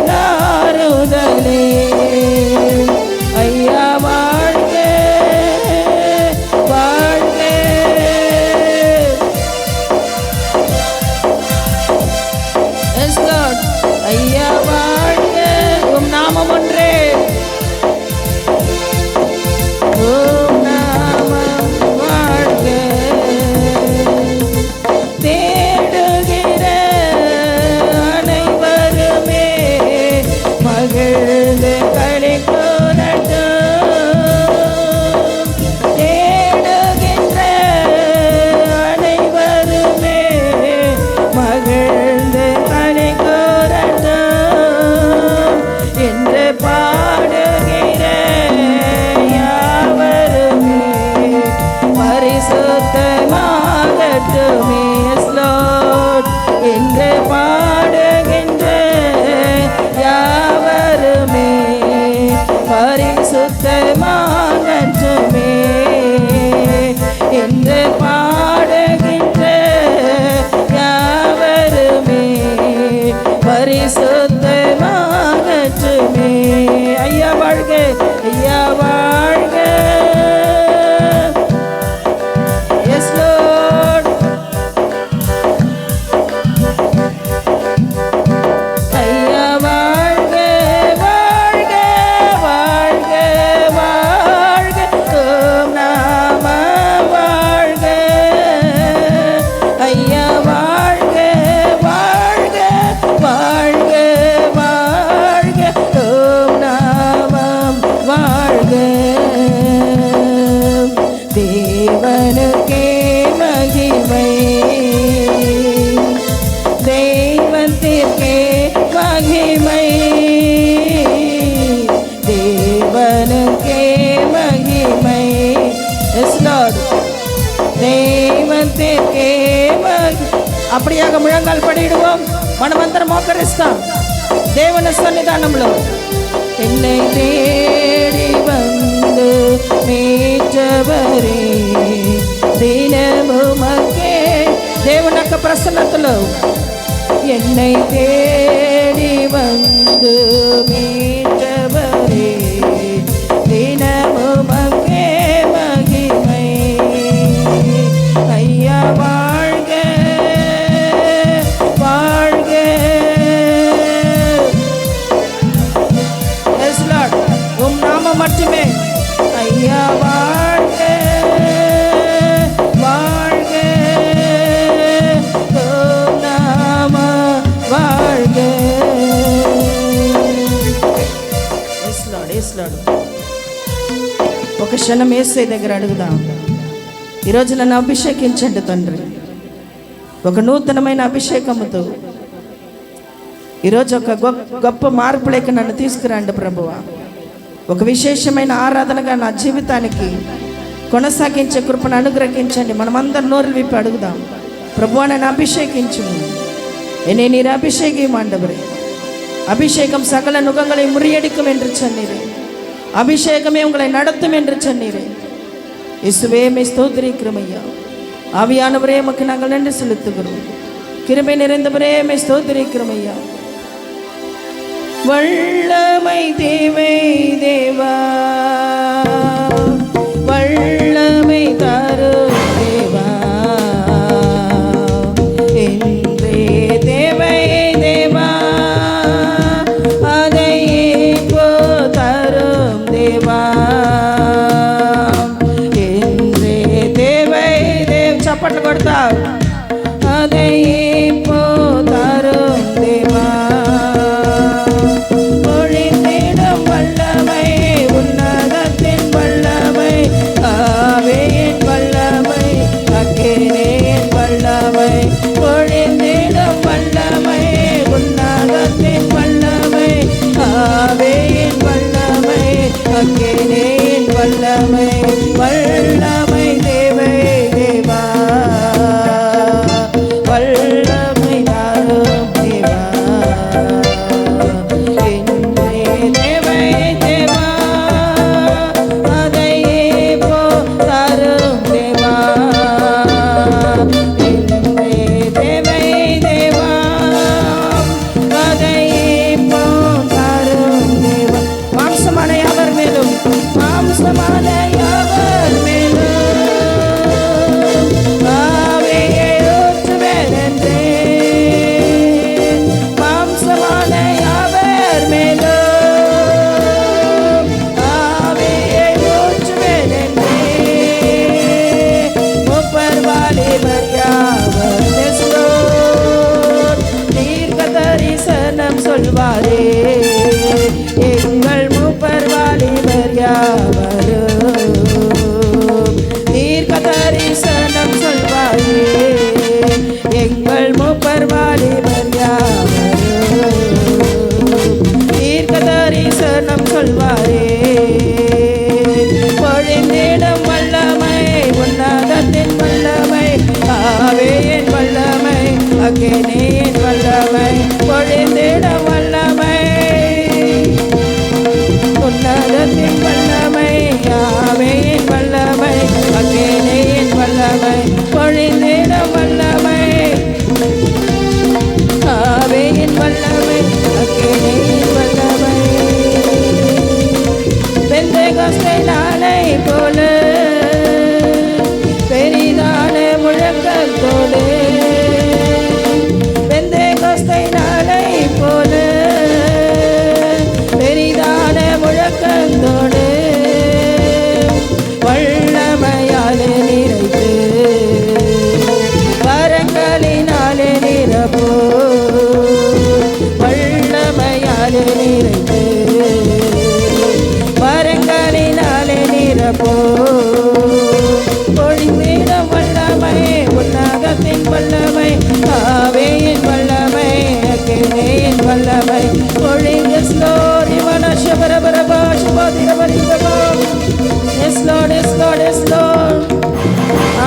நாறுதலே. ஐயா வாழ்க வாழ்க. Yes Lord. ஐயா வாழ்க. உம் நாமம் ஒன்றே. உம் நாமம் வாழ்க. தேடுகிற அனைவருமே மகிழ்ந்து களி கூறட்டும். தேடுகின்ற அனைவருமே மகிழ்ந்து களி கூறட்டும் என்று பாடுகிற யாவருமே பரிசுத்தமாகட்டுமே. Yes Lord. என்று பாடுகின்ற யாவருமே பரிசுத்தமாகட்டுமே. என்று பாடுகின்ற யாவருமே பரிசுத்தமாகட்டுமே. ஐயா வாழ்க. ஐயா வாழ்க. Yes Lord. ஐயா வாழ்க வாழ்க வாழ்க வாழ்க. உம் நாமம் வாழ்க. ஐயா வாழ்க வாழ்க வாழ்க வாழ்க. உம் நாமம் வாழ்க. தேவனுக்கே மகிமை. தெய்வத்திற்கே மகிமை. தேவனுக்கே மகிமை. Yes Lord. தெய்வத்திற்கே அப்படியாக முழங்கால் படிடுவோம். మనమందరం మోకరిస్తాం దేవుని సన్నిధానంలో. என்னை தேடி வந்து మీటవరే దినముమకే. దేవుని యొక్క ప్రసన్నతలో என்னை தேடி வந்து மீட்டவரே தினமுமக்கே மகிமை. ஐயா வாழ்க வாழ்க. Yes Lord. உம் நாமம் மட்டுமே. ஐயா வாழ்க வாழ்க. உம் நாமம் வாழ்க. Yes Lord. Yes Lord. ఒక క్షణం యేసయ్య దగ్గర అడుగుదాం. ఈరోజు నన్ను అభిషేకించండి తండ్రి. ఒక నూతనమైన అభిషేకముతో ఈరోజు ఒక గొప్ప మార్పులోకి నన్ను తీసుకురండి ప్రభువా. ఒక విశేషమైన ఆరాధనగా నా జీవితానికి కొనసాగించే కృపను అనుగ్రహించండి. మనమందరం నోరులు విప్పి అడుగుదాం. ప్రభువా నన్ను அபிஷேகிச்சும். என்னை நீர் அபிஷேகம் ஆண்டவரே. அபிஷேகம் சகல நுகங்களை முறியடிக்கும் என்று சொன்னீரே. அபிஷேகமே உங்களை நடத்தும் என்று சொன்னீரே. இயேசுவே மே ஸ்தோத்திரிக்கிறோம் ஐயா. ஆவியானவரே உமக்கு நாங்கள் நன்றி செலுத்துகிறோம். கிருபை நிறைந்தவரே மே ஸ்தோத்திரிக்கிறோம் ஐயா. வல்லமை தேவை தேவா. வல்லமை தரும் தேவா. என்றே தேவை தேவா. அதை இப்போ தரும் தேவா. என்றே தேவை தேவ் சப்பட்டு கொடுத்தா. அதை இப்போ தரும் தேவா. வல்லமை தேவை தேவா. வல்லமை தாரும் தேவா. என்றே தேவை தேவா. அதையே போ தாரும் தேவா. என்றே தேவை தேவா. அதையே போ வசனம் சொல்வாரே. பொழிந்திடும் வல்லமை உன்னதத்தின் வல்லமை, ஆவியின் வல்லமை, அக்கினியின் வல்லமை, பொழிந்திடும் வல்லமை உன்னதத்தின் வல்லமை, ஆவியின் வல்லமை, அக்கினியின் வல்லமை, பொழிந்திடும் வல்லமை, ஆவியின் வல்லமை, அக்கினியின் வல்லமை. பெந்தெகோஸ்தே நாளை போல பெரிதான முழக்கத்தோடு, பெந்தெகோஸ்தே நாளை போல பெரிதான முழக்கத்தோடு, வல்லமையாலே நிறைத்து வரங்களினாலே நிரப்போ, வல்லமையாலே நிறைத்து வரங்களினாலே நிரப்போ. பொழிந்திடும் வல்லமை உன்னதத்தின் வல்லமை, ஆவியின் வல்லமை, அக்கினியின் வல்லமை, பொழிங்க ஸ்லோரி மனசபரபரபாஷபதிரபரிபபா. Yes lord, yes lord, yes lord.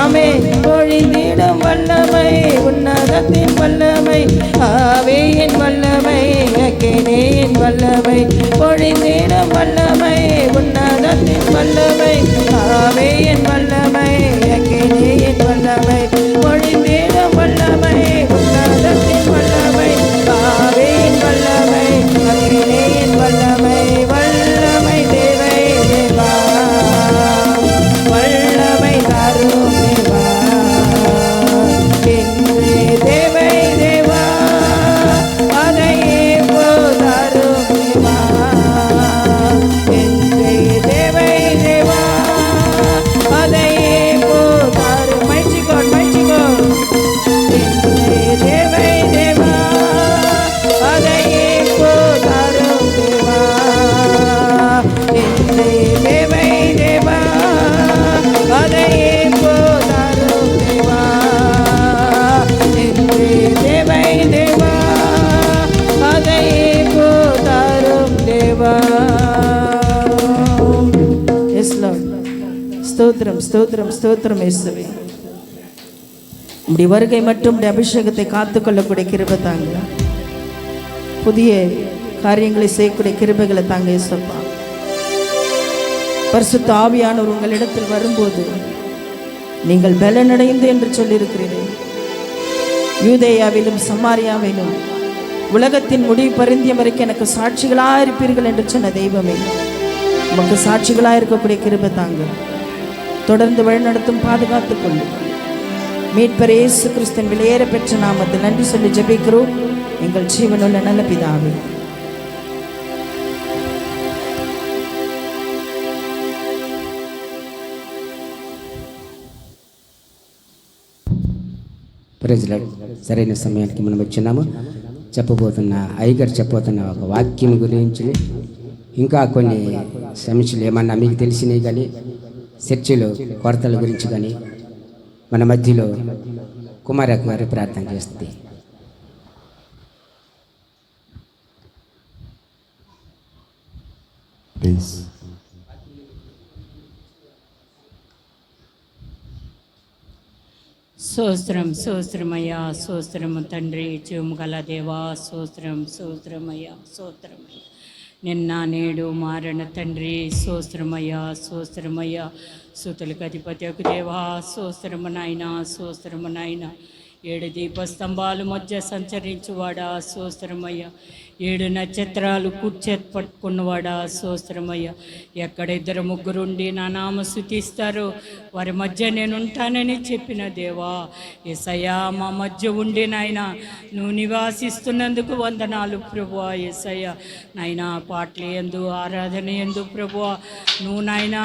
ஆமென். பொழிந்திடும் வல்லமை உன்னதத்தின் வல்லமை, ஆவியின் வல்லமை, அக்கினியின் வல்லமை, பொழிந்திடும் வல்லமை உன்னதத்தின் வல்லமை, ஆவியின் வல்லமை, அக்கினியின் வல்லமை, பொழிந்திடும் வல்லமை உன்னதத்தின் வல்லமை, ஆவியின் வல்லமை, அக்கினியின் வல்லமை. வல்லமை தேவை தேவா, வல்லமை தரும் தேவா, இன்று தேவை தேவா, அதையே போதாரும் தேவா, இன்று தேவை தேவா, அதையே போதாரும். mighty God, mighty God. இன்று தேவை தேவா, அதையே போதாரும் தேவா, இன்று தேவை தேவா, அதையே போதாரும் தேவா, இன்று தேவை தேவா, அதையே போதாரும் தேவா. S Lord. ஸ்தோத்திரம், ஸ்தோத்திரம், ஸ்தோத்திரம் இயேசுவே. உம்முடைய வருகை மற்றும் உம்முடைய அபிஷேகத்தை காத்துக்கொள்ளக்கூடிய கிருபை தாங்க. புதிய காரியங்களை செய்யக்கூடிய கிருபைகளை தாங்க இயேசப்பா. பரிசுத்த ஆவியானவர் உங்களிடத்தில் வரும்போது நீங்கள் பலனடைந்து என்று சொல்லியிருக்கிறீர்கள். யூதேயாவிலும் சமாரியாவிலும் உலகத்தின் முடிவு பரிந்தியம் வரைக்கும் எனக்கு சாட்சிகளாக இருப்பீர்கள் என்று சொன்ன தெய்வமே, உமக்கு சாட்சிகளாக இருக்கக்கூடிய கிருபை தாங்க. தொடர்ந்து வழிநடத்தும், பாதுகாத்துக் கொள்ளும். மீட்பர் இயேசு கிறிஸ்துவின் விலையேற பெற்ற நாமத்தில் நன்றி சொல்லி ஜெபிக்கிறோம் எங்கள் ஜீவனுள்ள நல்ல பிதாவே. సరైన సమయానికి మనం వచ్చినాము. చెప్పబోతున్న అయ్యగారు చెప్పబోతున్న ఒక వాక్యం గురించి ఇంకా కొన్ని సమస్యలు ఏమన్నా మీకు తెలిసినవి కానీ చర్చిలో కొరతల గురించి కానీ మన మధ్యలో కుమారక్క గారు ప్రార్థన చేస్తుంది. ప్లీజ్. స్తోత్రం, స్తోత్రమయ్యా, స్తోత్రము తండ్రి, జీవము గల దేవా, స్తోత్రం, స్తోత్రమయ్యా, స్తోత్రమయ్యా. నిన్న నేడు మారణ తండ్రి, స్తోత్రమయ్యా, స్తోత్రమయ్యా. స్తుతులకు అధిపత్యకు దేవా, స్తోత్రము నాయనా, స్తోత్రము నాయనా. 7 దీపస్తంభాలు మధ్య సంచరించువాడా, స్తోత్రమయ్యా. 7 నక్షత్రాలు కూర్చేతి పట్టుకున్నవాడా, స్తోత్రమయ్యా. ఎక్కడ 2-3 ఉండి నా నామ స్తుతిస్తారో వారి మధ్య నేను ఉంటానని చెప్పిన దేవా, యేసయ్యా మా మధ్య ఉండి నాయనా నువ్వు నివాసిస్తున్నందుకు వందనాలు ప్రభువా. యేసయ్యా నాయనా పాటలు ఎందు ఆరాధన ఎందు ప్రభువా నువ్వు నాయనా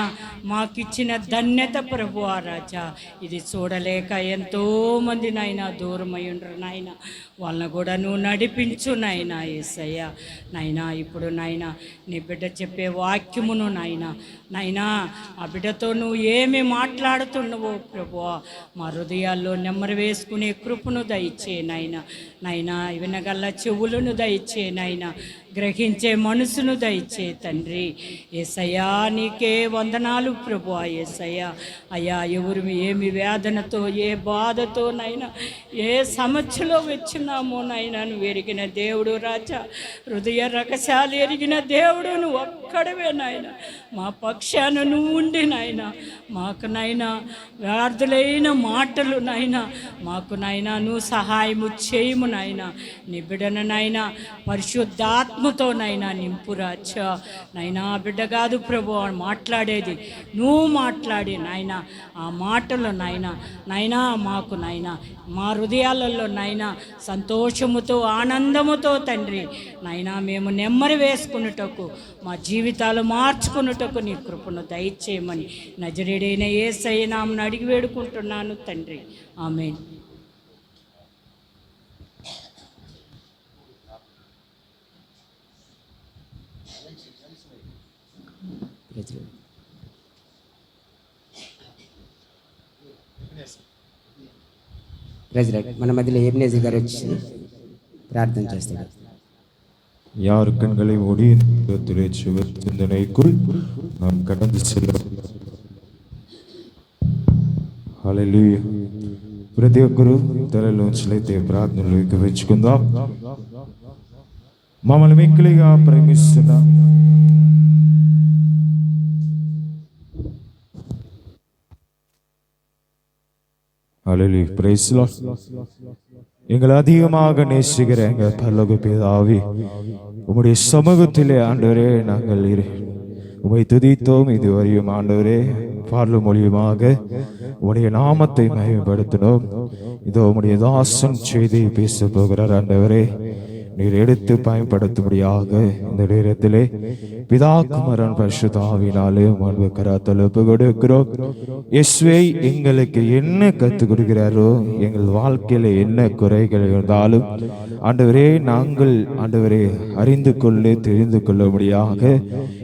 మాకిచ్చిన ధన్యత ప్రభువా రాజా. ఇది చూడలేక ఎంతోమంది నాయనా దూరమై ఉండరు నాయన, వాళ్ళని కూడా నువ్వు నడిపించు నాయనా. యేసయ్యా నాయనా ఇప్పుడు నాయనా నీ బిడ్డ చెప్పే వాక్యమును నాయనా నాయనా ఆ బిడ్డతో నువ్వు ఏమి మాట్లాడుతున్నావో ప్రభువా మా హృదయాల్లో నెమ్మరు వేసుకునే కృపను దయచే నాయనా. నాయనా వినగల్ల చెవులను దయచే నాయనా, గ్రహించే మనసును దయచే తండ్రి. యేసయ్యా నీకే వందనాలు ప్రభువా. యేసయ్యా అయ్యా ఎవరు ఏమి వేదనతో ఏ బాధతో నైనా ఏ సమస్యలో వచ్చినామో నైనా నువ్వు ఎరిగిన దేవుడు రాజా. హృదయ రహస్యాలు ఎరిగిన దేవుడు నువ్వు ఒక్కడవే నాయన. మా పక్షాన నువ్వు ఉండి నాయన మాకు నైనా వ్యర్థులైన మాటలు నైనా మాకు నైనా నువ్వు సహాయము చేయము నాయన. నీ బిడ్డను నైనా పరిశుద్ధాత్మతో నైనా నింపు రాజా. నైనా బిడ్డ కాదు ప్రభు మాట్లాడేది, నువ్వు మాట్లాడి నాయన ఆ మాటలు నైనా మాకు నైనా మా హృదయాలలో నైనా సంతోషముతో ఆనందముతో తండ్రి నైనా మేము నెమ్మది వేసుకున్నటకు మా జీవితాలు మార్చుకున్నటకు నీ కృపను దయచేయమని నజరేడైన యేసయ్య నామమున అడిగి వేడుకుంటున్నాను తండ్రి. ఆమేన్. మన మధ్యలో ఎబ్నేజర్ గారు వచ్చి ప్రార్థన చేస్తారు. யார் கண்களை மூடி சிந்தனைக்குள் நாம் கடந்து செல்ல. హల్లెలూయా. ప్రతి ఒక్కరూ తలలోంచలైతే ప్రార్థనలు ఎక్కించుకుందాం. మమ్మల్ని మిక్కిలిగా ప్రేమిస్తున్నా ஹல்லேலூயா. Praise the Lord. எங்களை அதிகமாக நேசிக்கிற எங்கள் பரலோக பிதாவே, உம்முடைய சமூகத்திலே ஆண்டவரே நாங்கள் உம்மை துதித்தோம். இதுவரையும் ஆண்டவரே பார்ல மொழியுமாக உம்முடைய நாமத்தை மகிமைப்படுத்தினோம். இதோ உம்முடைய தாசன் செய்தி பேச போகிறார். ஆண்டவரே நீர் எடுத்து பயன்படுத்தும்படியாக இந்த நேரத்திலே பிதா குமாரன் பரிசுத்த ஆவியினாலே உமது கரத்தில் ஒப்பு கொடுக்கிறோம். இயேசுவே எங்களுக்கு என்ன கற்றுக் கொடுக்கிறாரோ, எங்கள் வாழ்க்கையில என்ன குறைகள் இருந்தாலும் ஆண்டவரே நாங்கள் ஆண்டவரே அறிந்து கொள்ள தெரிந்து கொள்ளும்படியாக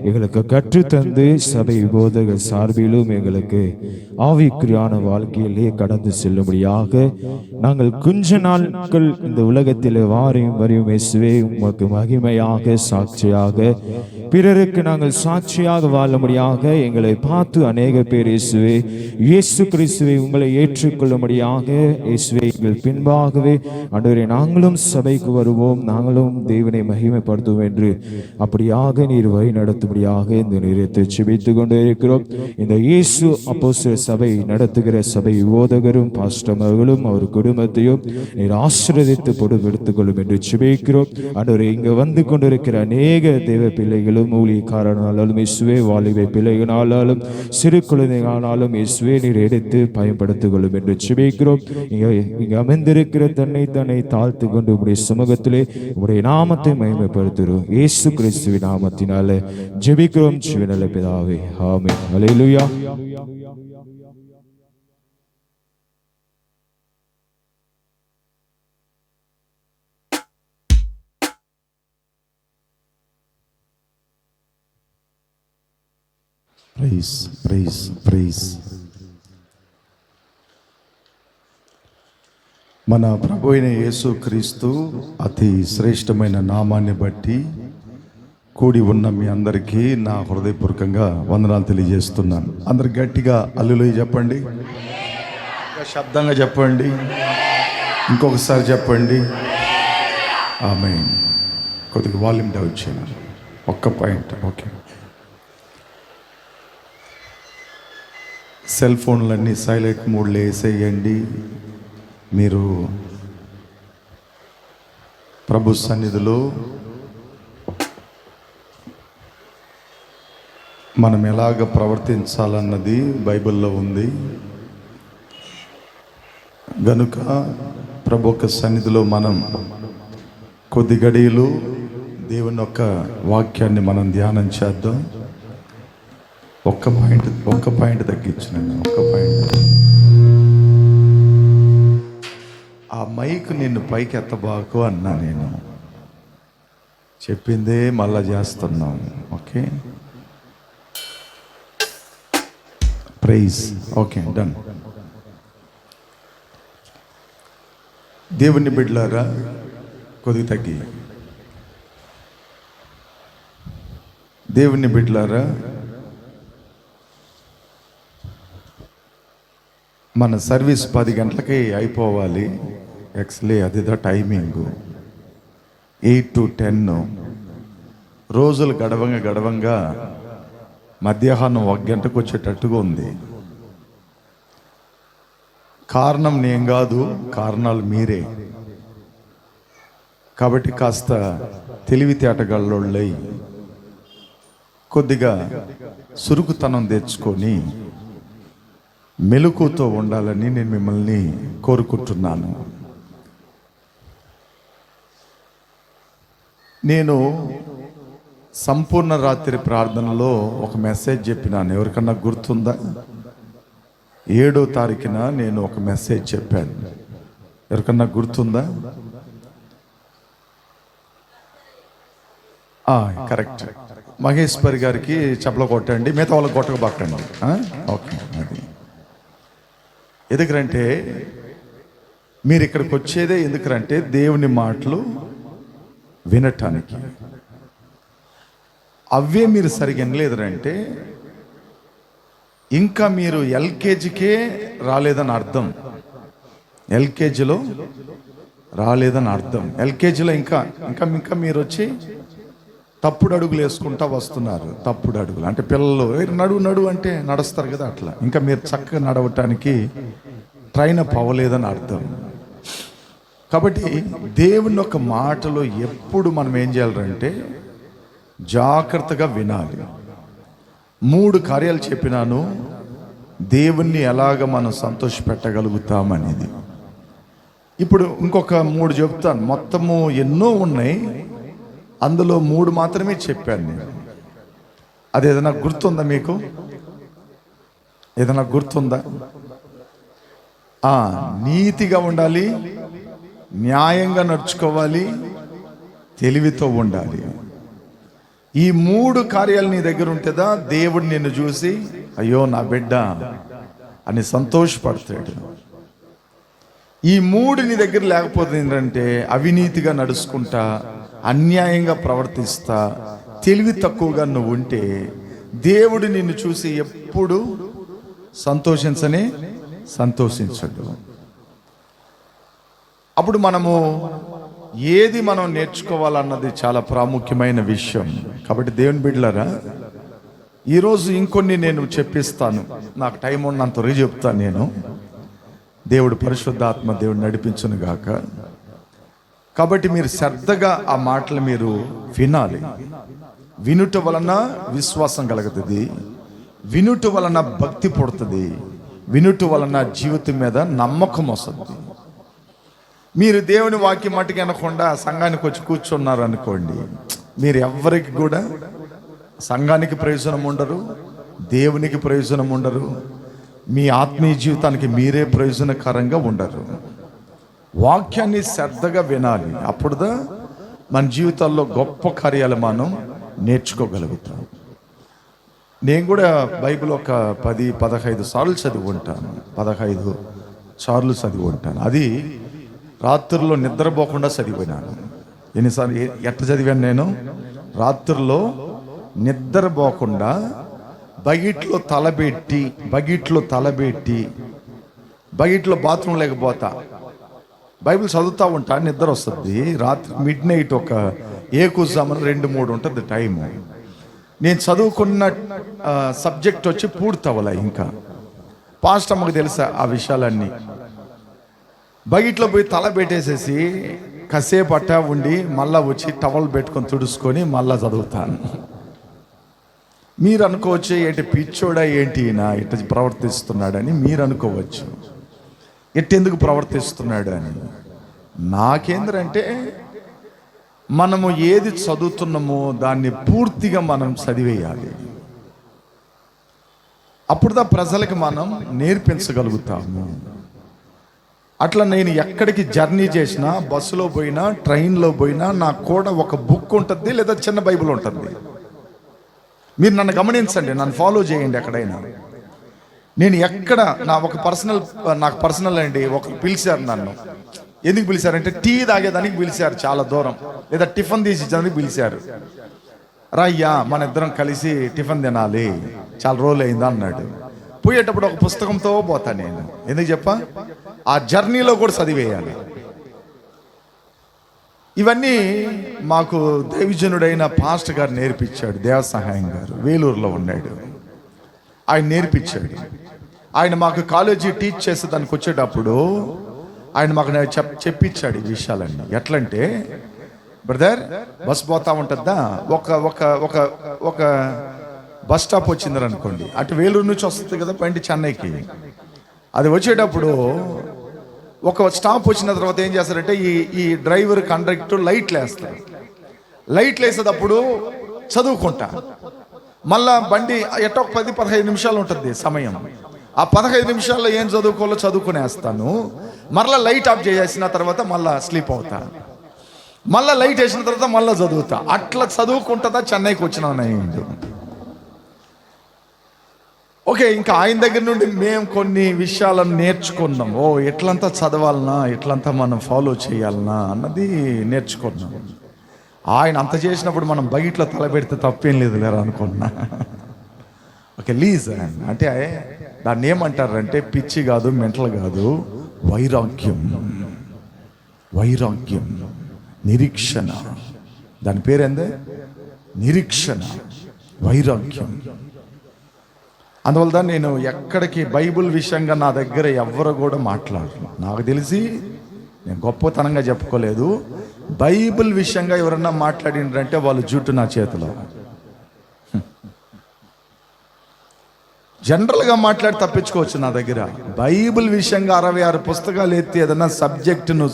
எங்களுக்கு கற்றுத்தந்து சபை போதகர் சார்பிலும் எங்களுக்கு ஆவிக்குரியான வாழ்க்கையிலே கடந்து செல்லும்படியாக நாங்கள் கொஞ்ச நாட்கள் இந்த உலகத்திலே வாரியும் வரையும் இயேசுவே உமக்கு மகிமையாக சாட்சியாக பிறருக்கு நாங்கள் சாட்சியாக வாழும்படியாக எங்களை பார்த்து அநேக பேர் இயேசுவே இயேசு கிறிஸ்துவை உங்களை ஏற்றுக்கொள்ளும்படியாக இயேசுவே எங்கள் பின்பாகவே ஆண்டவரே நாங்களும் சபைக்கு வருவோம், நாங்களும் தேவனை மகிமைப்படுத்துவோம் என்று அப்படியாக நீர் வழி நடத்தும்படியாக இந்த நேரத்தை செபித்துக் கொண்டே இருக்கிறோம். இந்த இயேசு அப்போஸ்தலர் சபை நடத்துகிற சபை போதகரும் பாஸ்டர்களும் அவர் குடும்பத்தையும் நீர் ஆசீர்வதித்து பொறுப்பெடுத்துக் கொள்ளும் என்று செபிக்கிறோம். ஆண்டவரே இங்கு வந்து கொண்டிருக்கிற அநேக தேவ பிள்ளைகளும் ஊழியக்காரனாலும் இயேசுவே வாலிப பிள்ளைகளாலும் சிறு குழந்தைகளாலும் இயேசுவே நீர் எடுத்து பயன்படுத்திக் கொள்ளும் என்று செபிக்கிறோம். இங்கு அமைந்திருக்கிற தன்னை தாழ்த்து கொண்டு உடைய சமூகத்திலே உடைய நாமத்தை மகிமைப்படுத்துகிறோம். இயேசு கிறிஸ்துவின் நாமத்தினாலே ஜெபிக்கிறோம் ஜீவனுள்ள பிதாவே, ஆமென். ஹல்லேலூயா. Praise praise praise. మన ప్రభు అయిన యేసు క్రీస్తు అతి శ్రేష్టమైన నామాన్ని బట్టి కూడి ఉన్న మీ అందరికీ నా హృదయపూర్వకంగా వందనాలు తెలియజేస్తున్నాను. అందరు గట్టిగా హల్లెలూయా చెప్పండి, శబ్దంగా చెప్పండి, ఇంకొకసారి చెప్పండి ఆమేన్. కొద్దిగా వాల్యూమ్ డౌన్ చేయాలి. ఒక్క పాయింట్. ఓకే, సెల్ ఫోన్లన్నీ సైలెంట్ మోడ్లో వేసేయండి. మీరు ప్రభు సన్నిధిలో మనం ఎలాగ ప్రవర్తించాలన్నది బైబిల్లో ఉంది. గనుక ప్రభు యొక్క సన్నిధిలో మనం కొద్ది గడియలు దేవుని యొక్క వాక్యాన్ని మనం ధ్యానం చేద్దాం. ఒక్క పాయింట్ తగ్గించినాను. ఒక్క పాయింట్. ఆ మైక్ నిన్ను పైకి ఎత్తబాకు అన్నా. నేను చెప్పిందే మళ్ళా చేస్తున్నాం. Okay, praise. Okay, done. దేవుని బిడ్డలారా కొద్దిగా తగ్గి. దేవుని బిడ్డలారా, మన సర్వీస్ 10 గంటలకి అయిపోవాలి. యాక్చువల్లీ అదిదా టైమింగ్ 8 to 10. రోజులు గడవంగా మధ్యాహ్నం 1 గంటకు వచ్చేటట్టుగా ఉంది. కారణం నేను కాదు, కారణాలు మీరే. కాబట్టి కాస్త తెలివితేటగళ్ళోళ్ళై కొద్దిగా సురుకుతనం తెచ్చుకొని మెలకుతో ఉండాలని నేను మిమ్మల్ని కోరుకుంటున్నాను. నేను సంపూర్ణ రాత్రి ప్రార్థనలో ఒక మెసేజ్ చెప్పినాను. ఎవరికన్నా గుర్తుందా? 7వ తారీఖున నేను ఒక మెసేజ్ చెప్పాను. ఎవరికన్నా గుర్తుందా? కరెక్ట్. మహేశ్వరి గారికి చెప్పల కొట్టండి, మిగతా వాళ్ళకి కొట్టకబాకండి. ఓకే. అది ఎందుకంటే మీరు ఇక్కడికి వచ్చేదే ఎందుకంటే దేవుని మాటలు వినటానికి. అవే మీరు సరిగ్గా వినలేదంటే ఇంకా మీరు ఎల్కేజీకే రాలేదని అర్థం. ఎల్కేజీలో రాలేదని అర్థం. ఎల్కేజీలో ఇంకా ఇంకా ఇంకా మీరు వచ్చి తప్పుడు అడుగులు వేసుకుంటా వస్తున్నారు. తప్పుడు అడుగులు అంటే పిల్లలు నడువు అంటే నడుస్తారు కదా, అట్లా ఇంకా మీరు చక్కగా నడవటానికి ట్రైన్ అప్ అవ్వలేదని అర్థం. కాబట్టి దేవుని యొక్క మాటలో ఎప్పుడు మనం ఏం చేయాలంటే జాగ్రత్తగా వినాలి. 3 కార్యాలు చెప్పినాను, దేవుణ్ణి ఎలాగ మనం సంతోషపెట్టగలుగుతామనేది. ఇప్పుడు ఇంకొక 3 చెప్తాను. మొత్తము ఎన్నో ఉన్నాయి, అందులో 3 మాత్రమే చెప్పాను నేను. అది ఏదైనా గుర్తుందా మీకు? ఏదైనా గుర్తుందా? నీతిగా ఉండాలి, న్యాయంగా నడుచుకోవాలి, తెలివితో ఉండాలి. ఈ 3 కార్యాలు నీ దగ్గర ఉంటుందా, దేవుడు నిన్ను చూసి అయ్యో నా బిడ్డ అని సంతోషపడతాడు. ఈ 3 నీ దగ్గర లేకపోతే ఏంటంటే అవినీతిగా నడుచుకుంటా, అన్యాయంగా ప్రవర్తిస్తా, తెలివి తక్కువగా నువ్వు ఉంటే దేవుడు నిన్ను చూసి ఎప్పుడు సంతోషించడు. అప్పుడు ఏది మనం నేర్చుకోవాలన్నది చాలా ప్రాముఖ్యమైన విషయం. కాబట్టి దేవుని బిడ్డలారా, ఈరోజు ఇంకొన్ని నేను చెప్పిస్తాను. నాకు టైం ఉన్నంత వరకు చెప్తాను నేను. దేవుడు పరిశుద్ధాత్మ దేవుడు నడిపించును గాక. కాబట్టి మీరు శ్రద్ధగా ఆ మాటలు మీరు వినాలి. వినుట వలన విశ్వాసం కలుగుతుంది, వినుట వలన భక్తి పుడుతుంది, వినుట వలన జీవితం మీద నమ్మకం వస్తుంది. మీరు దేవుని వాక్యం మట్టుకు అనకుండా సంఘానికి వచ్చి కూర్చున్నారు అనుకోండి, మీరు ఎవ్వరికి కూడా సంఘానికి ప్రయోజనం ఉండరు, దేవునికి ప్రయోజనం ఉండరు, మీ ఆత్మీయ జీవితానికి మీరే ప్రయోజనకరంగా ఉండరు. వాక్యాన్ని శ్రద్ధగా వినాలి. అప్పుడుదా మన జీవితాల్లో గొప్ప కార్యాలు మనం నేర్చుకోగలుగుతాం. నేను కూడా బైబిల్ ఒక 10-15 సార్లు చదివి ఉంటాను. 15 సార్లు చదివి ఉంటాను. అది రాత్రుల్లో నిద్రపోకుండా చదివినాను. ఎన్నిసార్లు ఎట్లా చదివాను నేను? రాత్రుల్లో నిద్రపోకుండా బకెట్లో బాత్రూమ్ లేకపోతా బైబిల్ చదువుతూ ఉంటా, నిద్ర వస్తుంది. రాత్రి మిడ్నైట్ ఒక ఏకుజామని 2-3 ఉంటుంది టైము. నేను చదువుకున్న సబ్జెక్ట్ వచ్చి పూర్తవల. ఇంకా పాస్ట్ అమ్మకు తెలుసా ఆ విషయాలన్నీ. బకెట్లో పోయి తల పెట్టేసేసి కాసేపు అట్టా ఉండి మళ్ళా వచ్చి టవల్ పెట్టుకొని తుడుచుకొని మళ్ళా చదువుతాను. మీరు అనుకోవచ్చు ఏంటి పిచ్చోడా ఏంటి నా ఇట్లా ప్రవర్తిస్తున్నాడని మీరు అనుకోవచ్చు. ఎట్టెందుకు ప్రవర్తిస్తున్నాడు అని. నాకేందంటే మనము ఏది చదువుతున్నామో దాన్ని పూర్తిగా మనం చదివేయాలి. అప్పుడుదా ప్రజలకు మనం నేర్పించగలుగుతాము. అట్లా నేను ఎక్కడికి జర్నీ చేసినా, బస్సులో పోయినా, ట్రైన్లో పోయినా నాకు కూడా ఒక బుక్ ఉంటుంది లేదా చిన్న బైబిల్ ఉంటుంది. మీరు నన్ను గమనించండి, నన్ను ఫాలో చేయండి. ఎక్కడైనా నేను ఎక్కడ నాకు పర్సనల్ అండి. ఒకరు పిలిచారు నన్ను. ఎందుకు పిలిచారంటే టీ తాగేదానికి పిలిచారు, చాలా దూరం, లేదా టిఫిన్ తీసిచ్చేదానికి పిలిచారు. రాయ్యా మన ఇద్దరం కలిసి టిఫిన్ తినాలి, చాలా రోజులు అయిందా అన్నాడు. పోయేటప్పుడు ఒక పుస్తకంతో పోతా నేను. ఎందుకు చెప్పా, ఆ జర్నీలో కూడా చదివేయాలి. ఇవన్నీ మాకు దైవజనుడైన పాస్టర్ గారు నేర్పించాడు. దేవసహాయం గారు వేలూరులో ఉన్నాడు, ఆయన నేర్పించాడు. ఆయన మాకు కాలేజీ టీచ్ చేసే దానికి వచ్చేటప్పుడు ఆయన మాకు చెప్పించాడు ఈ విషయాలన్నీ. ఎట్లంటే, బ్రదర్ బస్ పోతా ఉంటుందా, ఒక ఒక ఒక ఒక బస్ స్టాప్ వచ్చిందని అనుకోండి, అటు వేలూరు నుంచి వస్తుంది కదా పండి చెన్నైకి. అది వచ్చేటప్పుడు ఒక స్టాప్ వచ్చిన తర్వాత ఏం చేస్తారంటే ఈ డ్రైవర్ కండక్టర్ లైట్లు వేస్తారు. లైట్లు వేసేటప్పుడు చదువుకుంటా, మళ్ళా బండి ఎట్టో 10-15 నిమిషాలు ఉంటుంది సమయం. ఆ 15 నిమిషాల్లో ఏం చదువుకోవాలో చదువుకునేస్తాను. మళ్ళీ లైట్ ఆఫ్ చేసిన తర్వాత మళ్ళీ స్లీప్ అవుతా, మళ్ళీ లైట్ వేసిన తర్వాత మళ్ళీ చదువుతా. అట్లా చదువుకుంటుందా చెన్నైకి వచ్చినాను. ఓకే, ఇంకా ఆయన దగ్గర నుండి మేము కొన్ని విషయాలను నేర్చుకున్నాం. ఎట్లంతా చదవాలనా, ఎట్లంతా మనం ఫాలో చేయాలనా అన్నది నేర్చుకున్నాం. ఆయన అంత చేసినప్పుడు మనం బయటలో తలపెడితే తప్పేం లేదు లేరా అనుకున్నా. ఓకే, లీజ్ అంటే దాన్ని ఏమంటారంటే పిచ్చి కాదు, మెంటల్ కాదు, వైరాగ్యం. వైరాగ్యం, నిరీక్షణ. దాని పేరేందే, నిరీక్షణ, వైరాగ్యం. అందువల్ల నేను ఎక్కడికి బైబిల్ విషయంగా నా దగ్గర ఎవ్వరు కూడా మాట్లాడరు. నాకు తెలిసి నేను గొప్పతనంగా చెప్పుకోలేదు. బైబిల్ విషయంగా ఎవరన్నా మాట్లాడిండ్రంటే వాళ్ళు జుట్టు నా చేతిలో. జనరల్గా మాట్లాడి తప్పించుకోవచ్చు నా దగ్గర. బైబిల్ విషయంగా 66 పుస్తకాలు ఎత్తి ఏదన్నా సబ్జెక్టును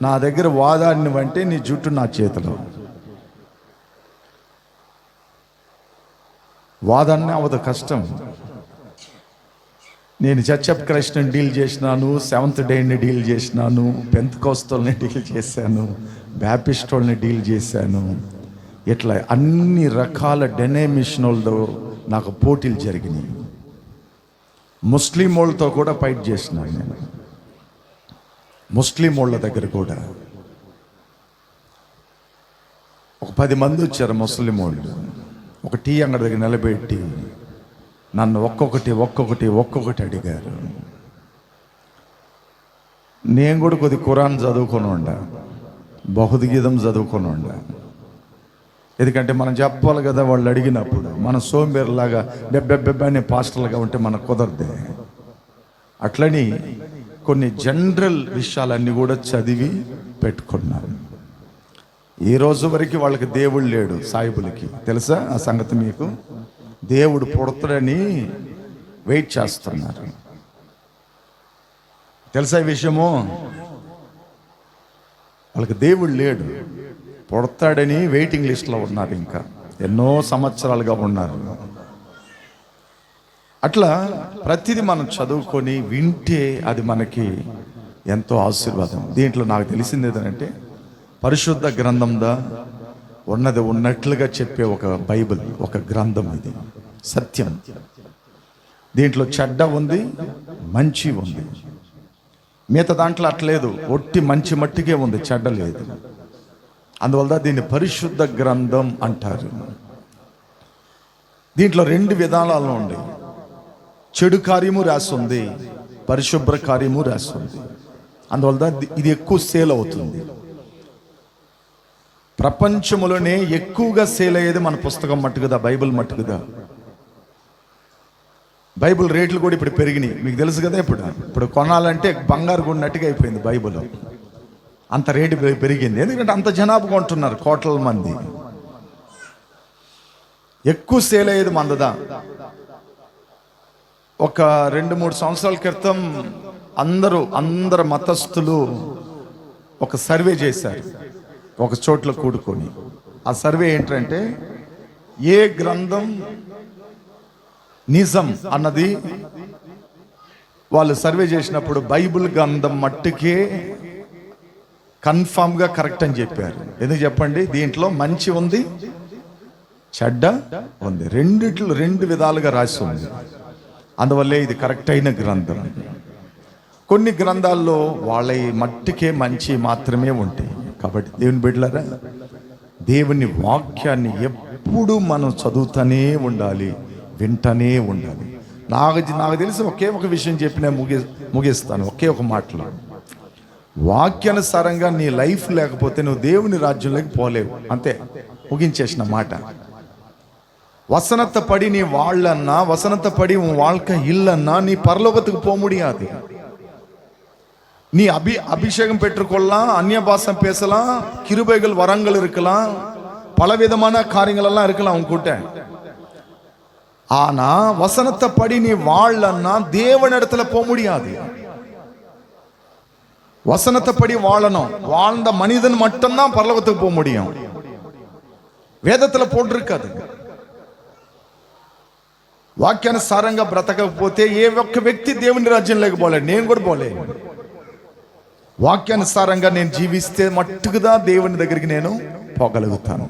నా దగ్గర వాదాడినవంటే నీ జుట్టు నా చేతిలో. వాదాన్నే అవదు, కష్టం. నేను చర్చ్ ఆఫ్ క్రైస్ట్ని డీల్ చేసినాను, సెవెంత్ డేని డీల్ చేసినాను, పెంతెకోస్తల్ని డీల్ చేశాను, బ్యాప్టిస్టోల్ని డీల్ చేశాను. ఇట్లా అన్ని రకాల డెనోమినేషన్లతో నాకు పోటీలు జరిగినాయి. ముస్లిం వాళ్ళతో కూడా ఫైట్ చేసినాను నేను. ముస్లిం వాళ్ళ దగ్గర కూడా ఒక 10 మంది వచ్చారు ముస్లిం వాళ్ళు. ఒక టీ అంగడి దగ్గర నిలబెట్టి నన్ను ఒక్కొక్కటి అడిగారు. నేను కూడా కొద్ది ఖురాన్ చదువుకొని ఉండా, బహుద్గీతం చదువుకొని ఉండా. ఎందుకంటే మనం చెప్పాలి కదా, వాళ్ళు అడిగినప్పుడు మన సోంబేరులాగా బెబ్బెబ్బెబ్బనే పాస్టర్లుగా ఉంటే మనకు కుదరదే. అట్లని కొన్ని జనరల్ విషయాలన్నీ కూడా చదివి పెట్టుకున్నారు. ఈ రోజు వరకు వాళ్ళకి దేవుడు లేడు. సాయిబులకి తెలుసా ఆ సంగతి మీకు? దేవుడు పుడతాడని వెయిట్ చేస్తున్నారు. తెలుసా ఈ విషయము? వాళ్ళకి దేవుడు లేడు, పుడతాడని వెయిటింగ్ లిస్ట్లో ఉన్నారు. ఇంకా ఎన్నో సంవత్సరాలుగా ఉన్నారు. అట్లా ప్రతిదీ మనం చదువుకొని వింటే అది మనకి ఎంతో ఆశీర్వాదం. దీంట్లో నాకు తెలిసింది ఏదంటే, పరిశుద్ధ గ్రంథందా ఉన్నది ఉన్నట్లుగా చెప్పే ఒక బైబిల్, ఒక గ్రంథం. ఇది సత్యం. దీంట్లో చెడ్డ ఉంది, మంచి ఉంది. మిగతా దాంట్లో అట్లేదు, ఒట్టి మంచి మట్టికే ఉంది, చెడ్డ లేదు. అందువల్ల దీన్ని పరిశుద్ధ గ్రంథం అంటారు. దీంట్లో 2 విధానాలు ఉంది. చెడు కార్యము రాస్తుంది, పరిశుభ్ర కార్యము రాస్తుంది. అందువల్ల ఇది ఎక్కువ సేల్ అవుతుంది. ప్రపంచంలోనే ఎక్కువగా సేల్ అయ్యేది మన పుస్తకం మట్టుకుదా, బైబిల్ మట్టుకుదా. బైబిల్ రేట్లు కూడా ఇప్పుడు పెరిగినాయి, మీకు తెలుసు కదా. ఇప్పుడు కొనాలంటే బంగారు కొన్నట్టుగా అయిపోయింది బైబిల్. అంత రేటు పెరిగింది. ఎందుకంటే అంత జనాభా కొంటున్నారు, కోట్ల మంది. ఎక్కువ సేల్ అయ్యేది మందదా. ఒక 2-3 సంవత్సరాల క్రితం అందరు మతస్థులు ఒక సర్వే చేశారు, ఒక చోట్ల కూడుకొని. ఆ సర్వే ఏంటంటే, ఏ గ్రంథం నిజం అన్నది వాళ్ళు సర్వే చేసినప్పుడు బైబిల్ గ్రంథం మట్టుకే కన్ఫామ్గా కరెక్ట్ అని చెప్పారు. ఎందుకు చెప్పండి? దీంట్లో మంచి ఉంది, చెడ్డ ఉంది, రెండిట్లో 2 విధాలుగా రాసి ఉంది. అందువల్లే ఇది కరెక్ట్ అయిన గ్రంథం. కొన్ని గ్రంథాల్లో వాళ్ళ మట్టికే మంచి మాత్రమే ఉంటాయి. కాబట్టి దేవుని బిడ్డలారా, దేవుని వాక్యాన్ని ఎప్పుడు మనం చదువుతూనే ఉండాలి, వింటూనే ఉండాలి. నాకు తెలిసి ఒకే ఒక విషయం చెప్పి నేను ముగిస్తాను. ఒకే ఒక మాటలో, వాక్యానుసారంగా నీ లైఫ్ లేకపోతే నువ్వు దేవుని రాజ్యంలోకి పోలేవు. అంతే, ముగించేసిన మాట. వసనత పడి நீ வாழலன்னா, வசனத்தை படி உன் வாழ்க்கை இல்லைன்னா நீ பரலோகத்துக்கு போக முடியாது. நீ அபிஷேகம் பெற்றுக்கொள்ளலாம், அந்நிய பாஷை பேசலாம், கிருபைகள் வரங்கள் இருக்கலாம், பலவிதமான காரியங்கள் எல்லாம் இருக்கலாம் உன்கிட்ட. ஆனா வசனத்தை படி நீ வாழலன்னா தேவனிடத்துல போக முடியாது. வசனத்தை படி வாழணும். வாழ்ந்த மனிதன் மட்டும்தான் பரலோகத்துக்கு போக முடியும். వేదத்துல పోట్టిరుకాదు. వాక్యానుసారంగా బ్రతకకపోతే ఏ ఒక్క వ్యక్తి దేవుని రాజ్యంలోకి పోలేడు. నేను కూడా పోలేను. వాక్యానుసారంగా నేను జీవిస్తే మట్టుకుదా దేవుని దగ్గరికి నేను పోగలుగుతాను.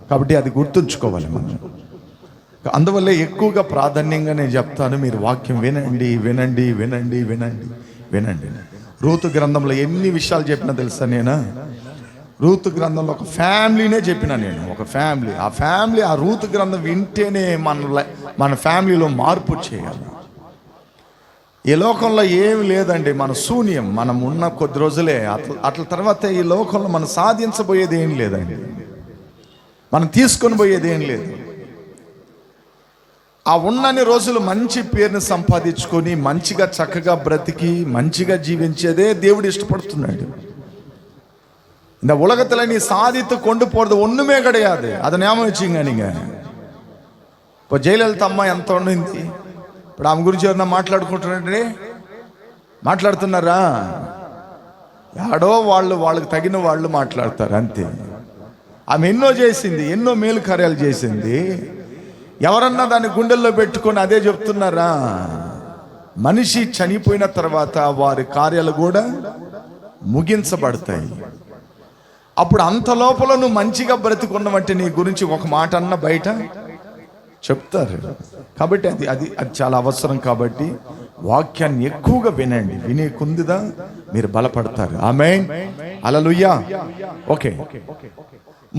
కాబట్టి అది గుర్తుంచుకోవాలి మనం. అందువల్ల ఎక్కువగా ప్రాధాన్యంగా నేను చెప్తాను, మీరు వాక్యం వినండి వినండి వినండి వినండి వినండి. రూతు గ్రంథంలో ఎన్ని విషయాలు చెప్పినా తెలుసా? నేను రూతు గ్రంథంలో ఒక ఫ్యామిలీనే చెప్పిన. నేను ఒక ఫ్యామిలీ, ఆ రూతు గ్రంథం వింటేనే మన ఫ్యామిలీలో మార్పు చేయాలి. ఈ లోకంలో ఏమి లేదండి, మన శూన్యం. మనం ఉన్న కొద్ది రోజులే, అట్ల తర్వాత ఈ లోకంలో మనం సాధించబోయేది ఏం లేదండి, మనం తీసుకొని పోయేది ఏం లేదు. ఆ ఉన్నన్ని రోజులు మంచి పేరుని సంపాదించుకొని మంచిగా చక్కగా బ్రతికి మంచిగా జీవించేదే దేవుడు ఇష్టపడుతున్నాడు. இந்த உலகத்துல நீ சாதித்து கொண்டு போறது ஒண்ணுமே கிடையாது. அதை ஞாபகம் வச்சுங்க. நீங்க இப்போ జయలలిత అమ్మ ఎంత ఉండింది, ఇప్పుడు ఆమె గురించి ఎవరన్నా మాట్లాడుకుంటున్నారండి, మాట్లాడుతున్నారా? యాడో వాళ్ళకి తగిన వాళ్ళు మాట్లాడతారు అంతే. ఆమె ఎన్నో చేసింది, ఎన్నో మేలు కార్యాలు చేసింది. ఎవరన్నా దాన్ని గుండెల్లో పెట్టుకొని అదే చెప్తున్నారా? మనిషి చనిపోయిన తర్వాత వారి కార్యాలు కూడా ముగించబడతాయి. అప్పుడు అంత లోపల నువ్వు మంచిగా బ్రతికున్నవంటే నీ గురించి ఒక మాట అన్న బయట చెప్తారు. కాబట్టి అది చాలా అవసరం. కాబట్టి వాక్యాన్ని ఎక్కువగా వినండి. వినే కుందిదా మీరు బలపడతారు. ఆమేన్, హల్లెలూయా. ఓకే,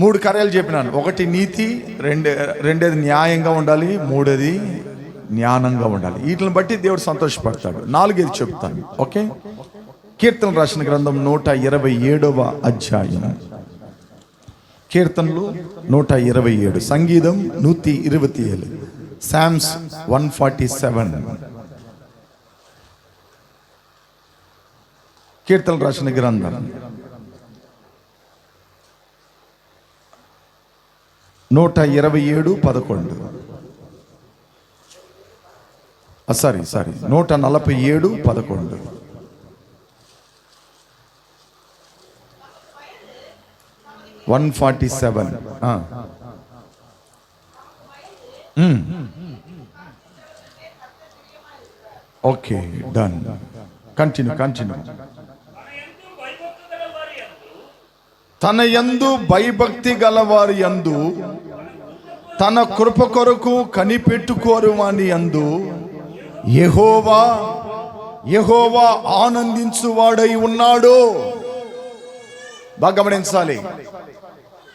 3 కార్యాలు చెప్పినాను. 1 నీతి, రెండేది న్యాయంగా ఉండాలి, 3ది జ్ఞానంగా ఉండాలి. వీటిని బట్టి దేవుడు సంతోషపడతాడు. 4ది చెప్తాను. ఓకే, కీర్తన రాసిన గ్రంథం 127వ అధ్యాయం. కీర్తనలు 127, సంగీతం 127, సామ్స్ 147. కీర్తనలు రాసిన గ్రంథం 127:11. సారీ 147:11. Okay, done. కంటిన్యూ. తన యందు భయభక్తి గలవారి యందు, తన కృప కొరకు కనిపెట్టుకోరు వాని యందు యెహోవా ఆనందించువాడై ఉన్నాడు. బాగా గమనించాలి.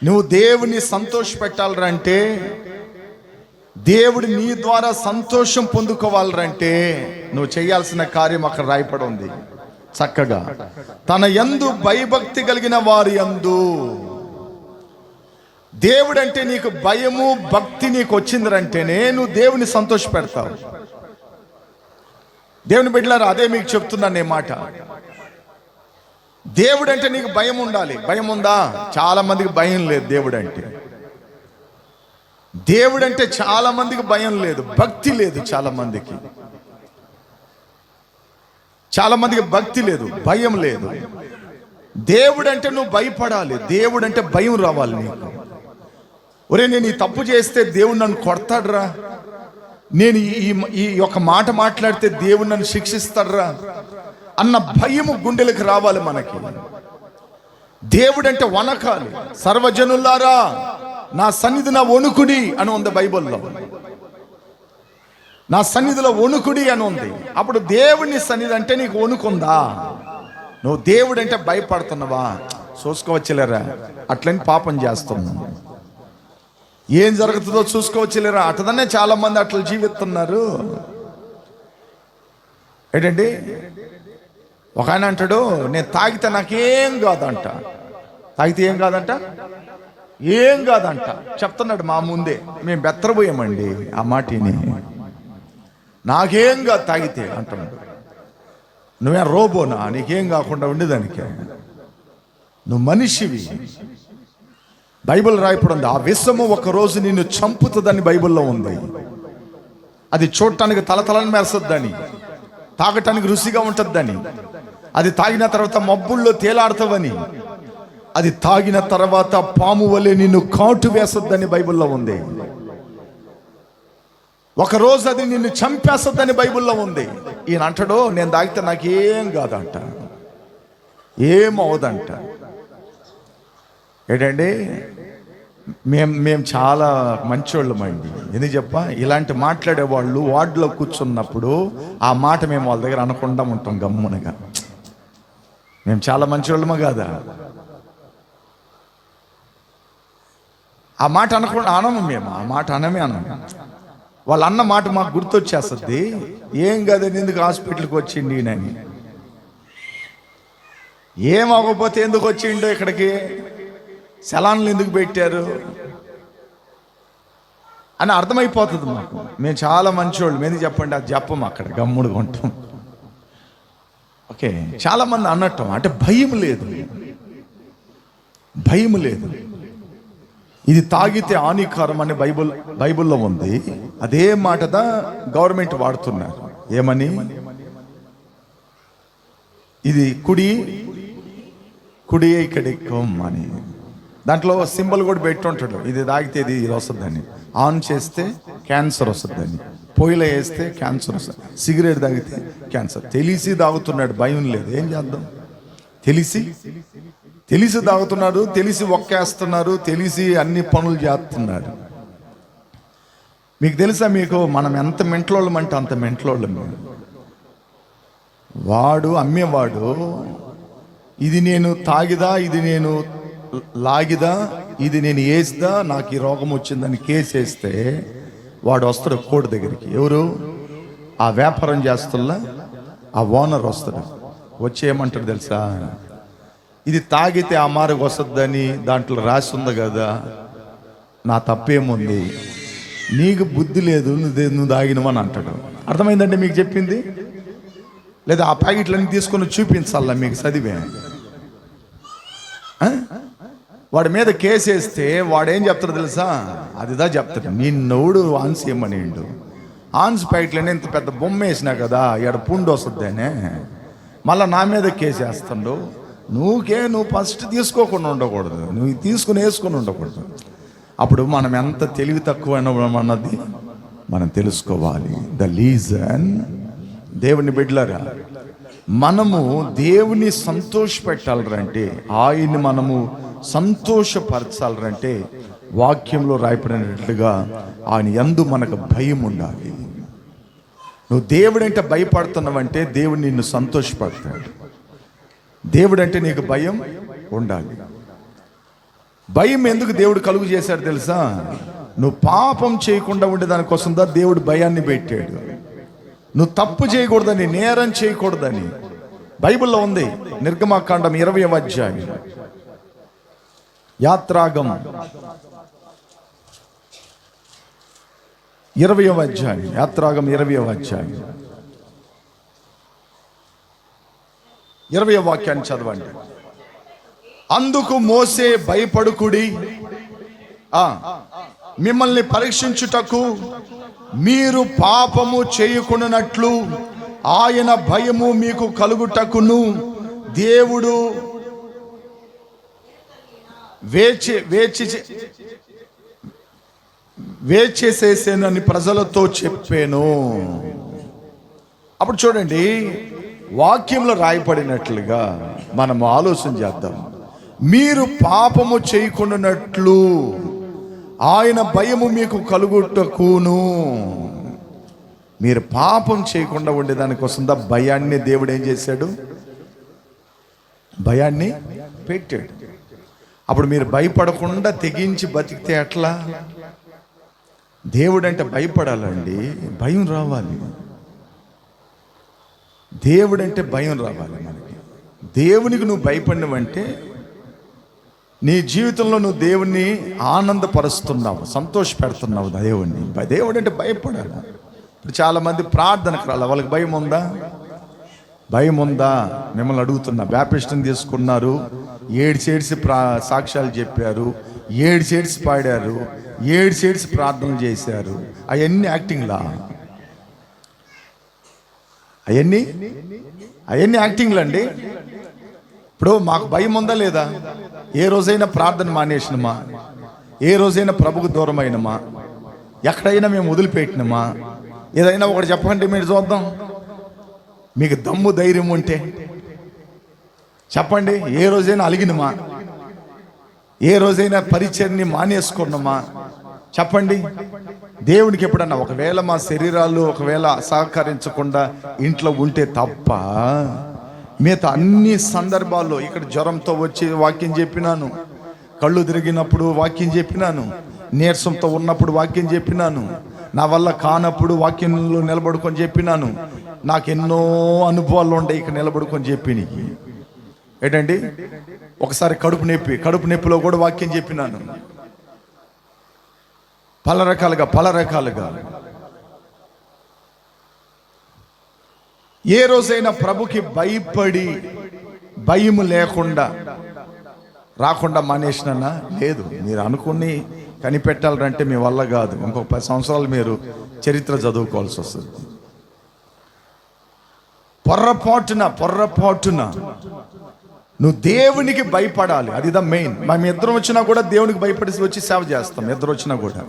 నువ్వు దేవుని సంతోష పెట్టాలంటే, దేవుడు నీ ద్వారా సంతోషం పొందుకోవాలంటే నువ్వు చేయాల్సిన కార్యం అక్కడ రాయపడి ఉంది చక్కగా. తన యందు భయభక్తి కలిగిన వారి యందు. దేవుడంటే నీకు భయము భక్తి నీకు వచ్చిందంటేనే నువ్వు దేవుని సంతోష పెడతావు. దేవుని బిడ్డలారా, అదే మీకు చెప్తున్నాను నేను మాట. దేవుడు అంటే నీకు భయం ఉండాలి. భయం ఉందా? చాలా మందికి భయం లేదు దేవుడంటే. దేవుడంటే చాలా మందికి భయం లేదు, భక్తి లేదు. చాలా మందికి భక్తి లేదు, భయం లేదు. దేవుడంటే నువ్వు భయపడాలి. దేవుడంటే భయం రావాలి నీకు. ఒరే, నేను ఈ తప్పు చేస్తే దేవుడు నన్ను కొడతాడురా, నేను ఈ ఒక మాట మాట్లాడితే దేవుడు నన్ను శిక్షిస్తాడురా అన్న భయము గుండెలకు రావాలి మనకి. దేవుడంటే వణకాలి. సర్వజనులారా నా సన్నిధిన వణుకుడి అని ఉంది బైబిల్లో. నా సన్నిధిలో వణుకుడి అని ఉంది. అప్పుడు దేవుని సన్నిధి అంటే నీకు వణుకుందా? నువ్వు దేవుడు అంటే భయపడుతున్నావా? చూసుకోవచ్చులేరా, అట్లని పాపం చేస్తున్నావు. ఏం జరుగుతుందో చూసుకోవచ్చులేరా అటదనే చాలా మంది అట్లా జీవిస్తున్నారు. ఏంటండి, ఒక ఆయన అంటాడు, నేను తాగితే నాకేం కాదంట. తాగితే ఏం కాదంట, ఏం కాదంట చెప్తున్నాడు మా ముందే. మేము బెత్తరపోయామండి ఆ మాటిని. నాకేం కాదు తాగితే అంటున్నాడు. నువ్వే రోబోనా, నీకేం కాకుండా ఉండేదానికి? నువ్వు మనిషివి. బైబిల్ రాయబడింది, ఆ విషము ఒకరోజు నిన్ను చంపుతుందని బైబిల్లో ఉంది. అది చూడటానికి తలతలని మెరుస్తుందని, తాగటానికి రుచిగా ఉంటుందని, అది తాగిన తర్వాత మబ్బుల్లో తేలాడుతావని, అది తాగిన తర్వాత పాము వలె నిన్ను కాటు వేస్తుందని బైబిల్లో ఉంది. ఒకరోజు అది నిన్ను చంపేస్తుందని బైబిల్లో ఉంది. ఈయన అంటాడు, నేను తాగితే నాకేం కాదంట, ఏం అవదంట. ఏంటండి, మేము చాలా మంచోళ్ళమండి. ఎందుకు చెప్ప, ఇలాంటి మాట్లాడే వాళ్ళు వార్డులో కూర్చున్నప్పుడు ఆ మాట మేము వాళ్ళ దగ్గర అనకుండా ఉంటాం గమ్మునగా. మేము చాలా మంచోళ్ళమా కాదా? ఆ మాట అనకుండా అనము మేము, ఆ మాట అనము. వాళ్ళు అన్న మాట మాకు గుర్తొచ్చేస్తుంది. ఏం కాదని ఎందుకు హాస్పిటల్కి వచ్చిండి అని, ఏం అవ్వకపోతే ఎందుకు వచ్చిండో ఇక్కడికి, సెలాన్లు ఎందుకు పెట్టారు అని అర్థమైపోతుంది మాకు. మేము చాలా మంచివాళ్ళు. మేము చెప్పండి, అది చెప్పము, అక్కడ గమ్ముడుగా ఉంటాం. ఓకే, చాలా మంది అన్నట్టు అంటే భయం లేదు, భయం లేదు. ఇది తాగితే హానికరం అని బైబిల్లో ఉంది. అదే మాటదా గవర్నమెంట్ వాడుతున్నారు. ఏమని, ఇది కుడి ఇక్కడి అని. దాంట్లో సింబల్ కూడా పెట్టుంటాడు, ఇది తాగితే ఇది వస్తుందని. ఆన్ చేస్తే క్యాన్సర్ వస్తుందని, పొయ్యిలో వేస్తే క్యాన్సర్ వస్తుంది, సిగరెట్ తాగితే క్యాన్సర్. తెలిసి తాగుతున్నాడు, భయం లేదు. ఏం చేద్దాం, తెలిసి తాగుతున్నారు, తెలిసి ఒక్కేస్తున్నారు, తెలిసి అన్ని పనులు చేస్తున్నారు. మీకు తెలుసా, మీకు మనం ఎంత మెంట్లోళ్ళం అంటే అంత మెంట్లోళ్ళం. వాడు అమ్మేవాడు, ఇది నేను తాగిదా, ఇది నేను లాగిదా, ఇది నేను వేసిదా, నాకు ఈ రోగం వచ్చిందని కేసు వేస్తే వాడు వస్తాడు కోర్టు దగ్గరికి. ఎవరు? ఆ వ్యాపారం చేస్తున్నా ఆ ఓనర్ వస్తాడు. వచ్చి ఏమంటాడు తెలుసా, ఇది తాగితే ఆ మారకు వస్తుందని దాంట్లో రాసి ఉంది కదా, నా తప్పేముంది, నీకు బుద్ధి లేదు, నువ్వు తాగినవని అంటాడు. అర్థమైందండి మీకు చెప్పింది? లేదా ఆ ప్యాకెట్లన్నీ తీసుకొని చూపించాలా మీకు చదివే? వాడి మీద కేసు వేస్తే వాడేం చెప్తాడు తెలుసా, అదిదా చెప్తాడు, నిన్నోడు ఆన్స్ ఏమనిండు, ఆన్స్ ప్యాకెట్లనే ఇంత పెద్ద బొమ్మ వేసినా కదా, ఎడ పుండు వస్తుందేనే, మళ్ళీ నా మీద కేసు వేస్తాడు. నువ్వు ఫస్ట్ తీసుకోకుండా ఉండకూడదు, నువ్వు తీసుకుని వేసుకొని ఉండకూడదు. అప్పుడు మనం ఎంత తెలివి తక్కువన్నది మనం తెలుసుకోవాలి. ద రీజన్, దేవుని బిడ్డలారా, మనము దేవుని సంతోషపెట్టాలంటే, ఆయన్ని మనము సంతోషపరచాలంటే వాక్యంలో రాయబడినట్లుగా ఆయన యందు మనకు భయం ఉండాలి. నువ్వు దేవుడంటే భయపడుతున్నావంటే దేవుడు నిన్ను సంతోషపడతాడు. దేవుడంటే నీకు భయం ఉండాలి. భయం ఎందుకు దేవుడు కలుగు చేశాడు తెలుసా? నువ్వు పాపం చేయకుండా ఉండే దానికోసం దేవుడు భయాన్ని పెట్టాడు. నువ్వు తప్పు చేయకూడదని, నేరం చేయకూడదని బైబిల్లో ఉంది. నిర్గమకాండం 20వ అధ్యాయం, యాత్రాగం 20వ అధ్యాయం, యాత్రాగం 20వ అధ్యాయం 20వ వాక్యాన్ని చదవండి. అందుకు మోసే, భయపడుకుడి, మిమ్మల్ని పరీక్షించుటకు మీరు పాపము చేయకున్నట్లు ఆయన భయము మీకు కలుగుటకును దేవుడు వేచేసేసేనని ప్రజలతో చెప్పాను. అప్పుడు చూడండి, వాక్యంలో రాయబడినట్లుగా మనం ఆలోచన చేద్దాం. మీరు పాపము చేయకున్నట్లు ఆయన భయము మీకు కలుగుటకును. మీరు పాపం చేయకుండా ఉండేదానికోసం భయాన్ని దేవుడు ఏం చేశాడు? భయాన్ని పెట్టాడు. అప్పుడు మీరు భయపడకుండా తెగించి బతికితే ఎట్లా? దేవుడు అంటే భయపడాలండి, భయం రావాలి. దేవుడు అంటే భయం రావాలి మనకి. దేవునికి నువ్వు భయపడినవంటే నీ జీవితంలో నువ్వు దేవుణ్ణి ఆనందపరుస్తున్నావు, సంతోష పెడుతున్నావు దేవుణ్ణి. దేవుడు అంటే భయపడాలి. ఇప్పుడు చాలామంది ప్రార్థనకు రాలి, వాళ్ళకి భయం ఉందా? భయం ఉందా? మిమ్మల్ని అడుగుతున్నా. బ్యాప్టిస్ట్ని తీసుకున్నారు, ఏడ్చేడ్చి సాక్ష్యాలు చెప్పారు, ఏడ్చేడ్చి పాడారు, ఏడ్చేడ్చి ప్రార్థనలు చేశారు. అవన్నీ యాక్టింగ్లా? అవన్నీ యాక్టింగ్లు అండి. ఇప్పుడు మాకు భయం ఉందా లేదా? ఏ రోజైనా ప్రార్థన మానేసినమా? ఏ రోజైనా ప్రభుకు దూరం అయినమా? ఎక్కడైనా మేము వదిలిపెట్టినమా? ఏదైనా ఒకటి చెప్పండి, మీరు చూద్దాం. మీకు దమ్ము ధైర్యం ఉంటే చెప్పండి. ఏ రోజైనా అలిగినమా? ఏ రోజైనా పరిచర్ని మానేసుకున్నామా? చెప్పండి. దేవునికి ఎప్పుడన్నా ఒకవేళ మా శరీరాలు ఒకవేళ సహకరించకుండా ఇంట్లో ఉంటే తప్ప మిగతా అన్ని సందర్భాల్లో, ఇక్కడ జ్వరంతో వచ్చి వాక్యం చెప్పినాను, కళ్ళు తిరిగినప్పుడు వాక్యం చెప్పినాను, నీరసంతో ఉన్నప్పుడు వాక్యం చెప్పినాను, నా వల్ల కానప్పుడు వాక్యంలో నిలబడుకొని చెప్పినాను. నాకు ఎన్నో అనుభవాలు ఉండే ఇక్కడ నిలబడుకొని చెప్పినకి. ఏంటండి, ఒకసారి కడుపు నొప్పిలో కూడా వాక్యం చెప్పినాను. పల రకాలుగా ఏ రోజైనా ప్రభుకి భయపడి భయం లేకుండా రాకుండా మానేసినా లేదు. మీరు అనుకుని కనిపెట్టాలంటే మీ వల్ల కాదు. ఇంకొక 10 సంవత్సరాలు మీరు చరిత్ర చదువుకోవాల్సి వస్తుంది. పొర్రపాటున నువ్వు దేవునికి భయపడాలి. అది ద మెయిన్. మేము ఇద్దరం వచ్చినా కూడా దేవునికి భయపడి వచ్చి సేవ చేస్తాం. ఇద్దరు వచ్చినా కూడా,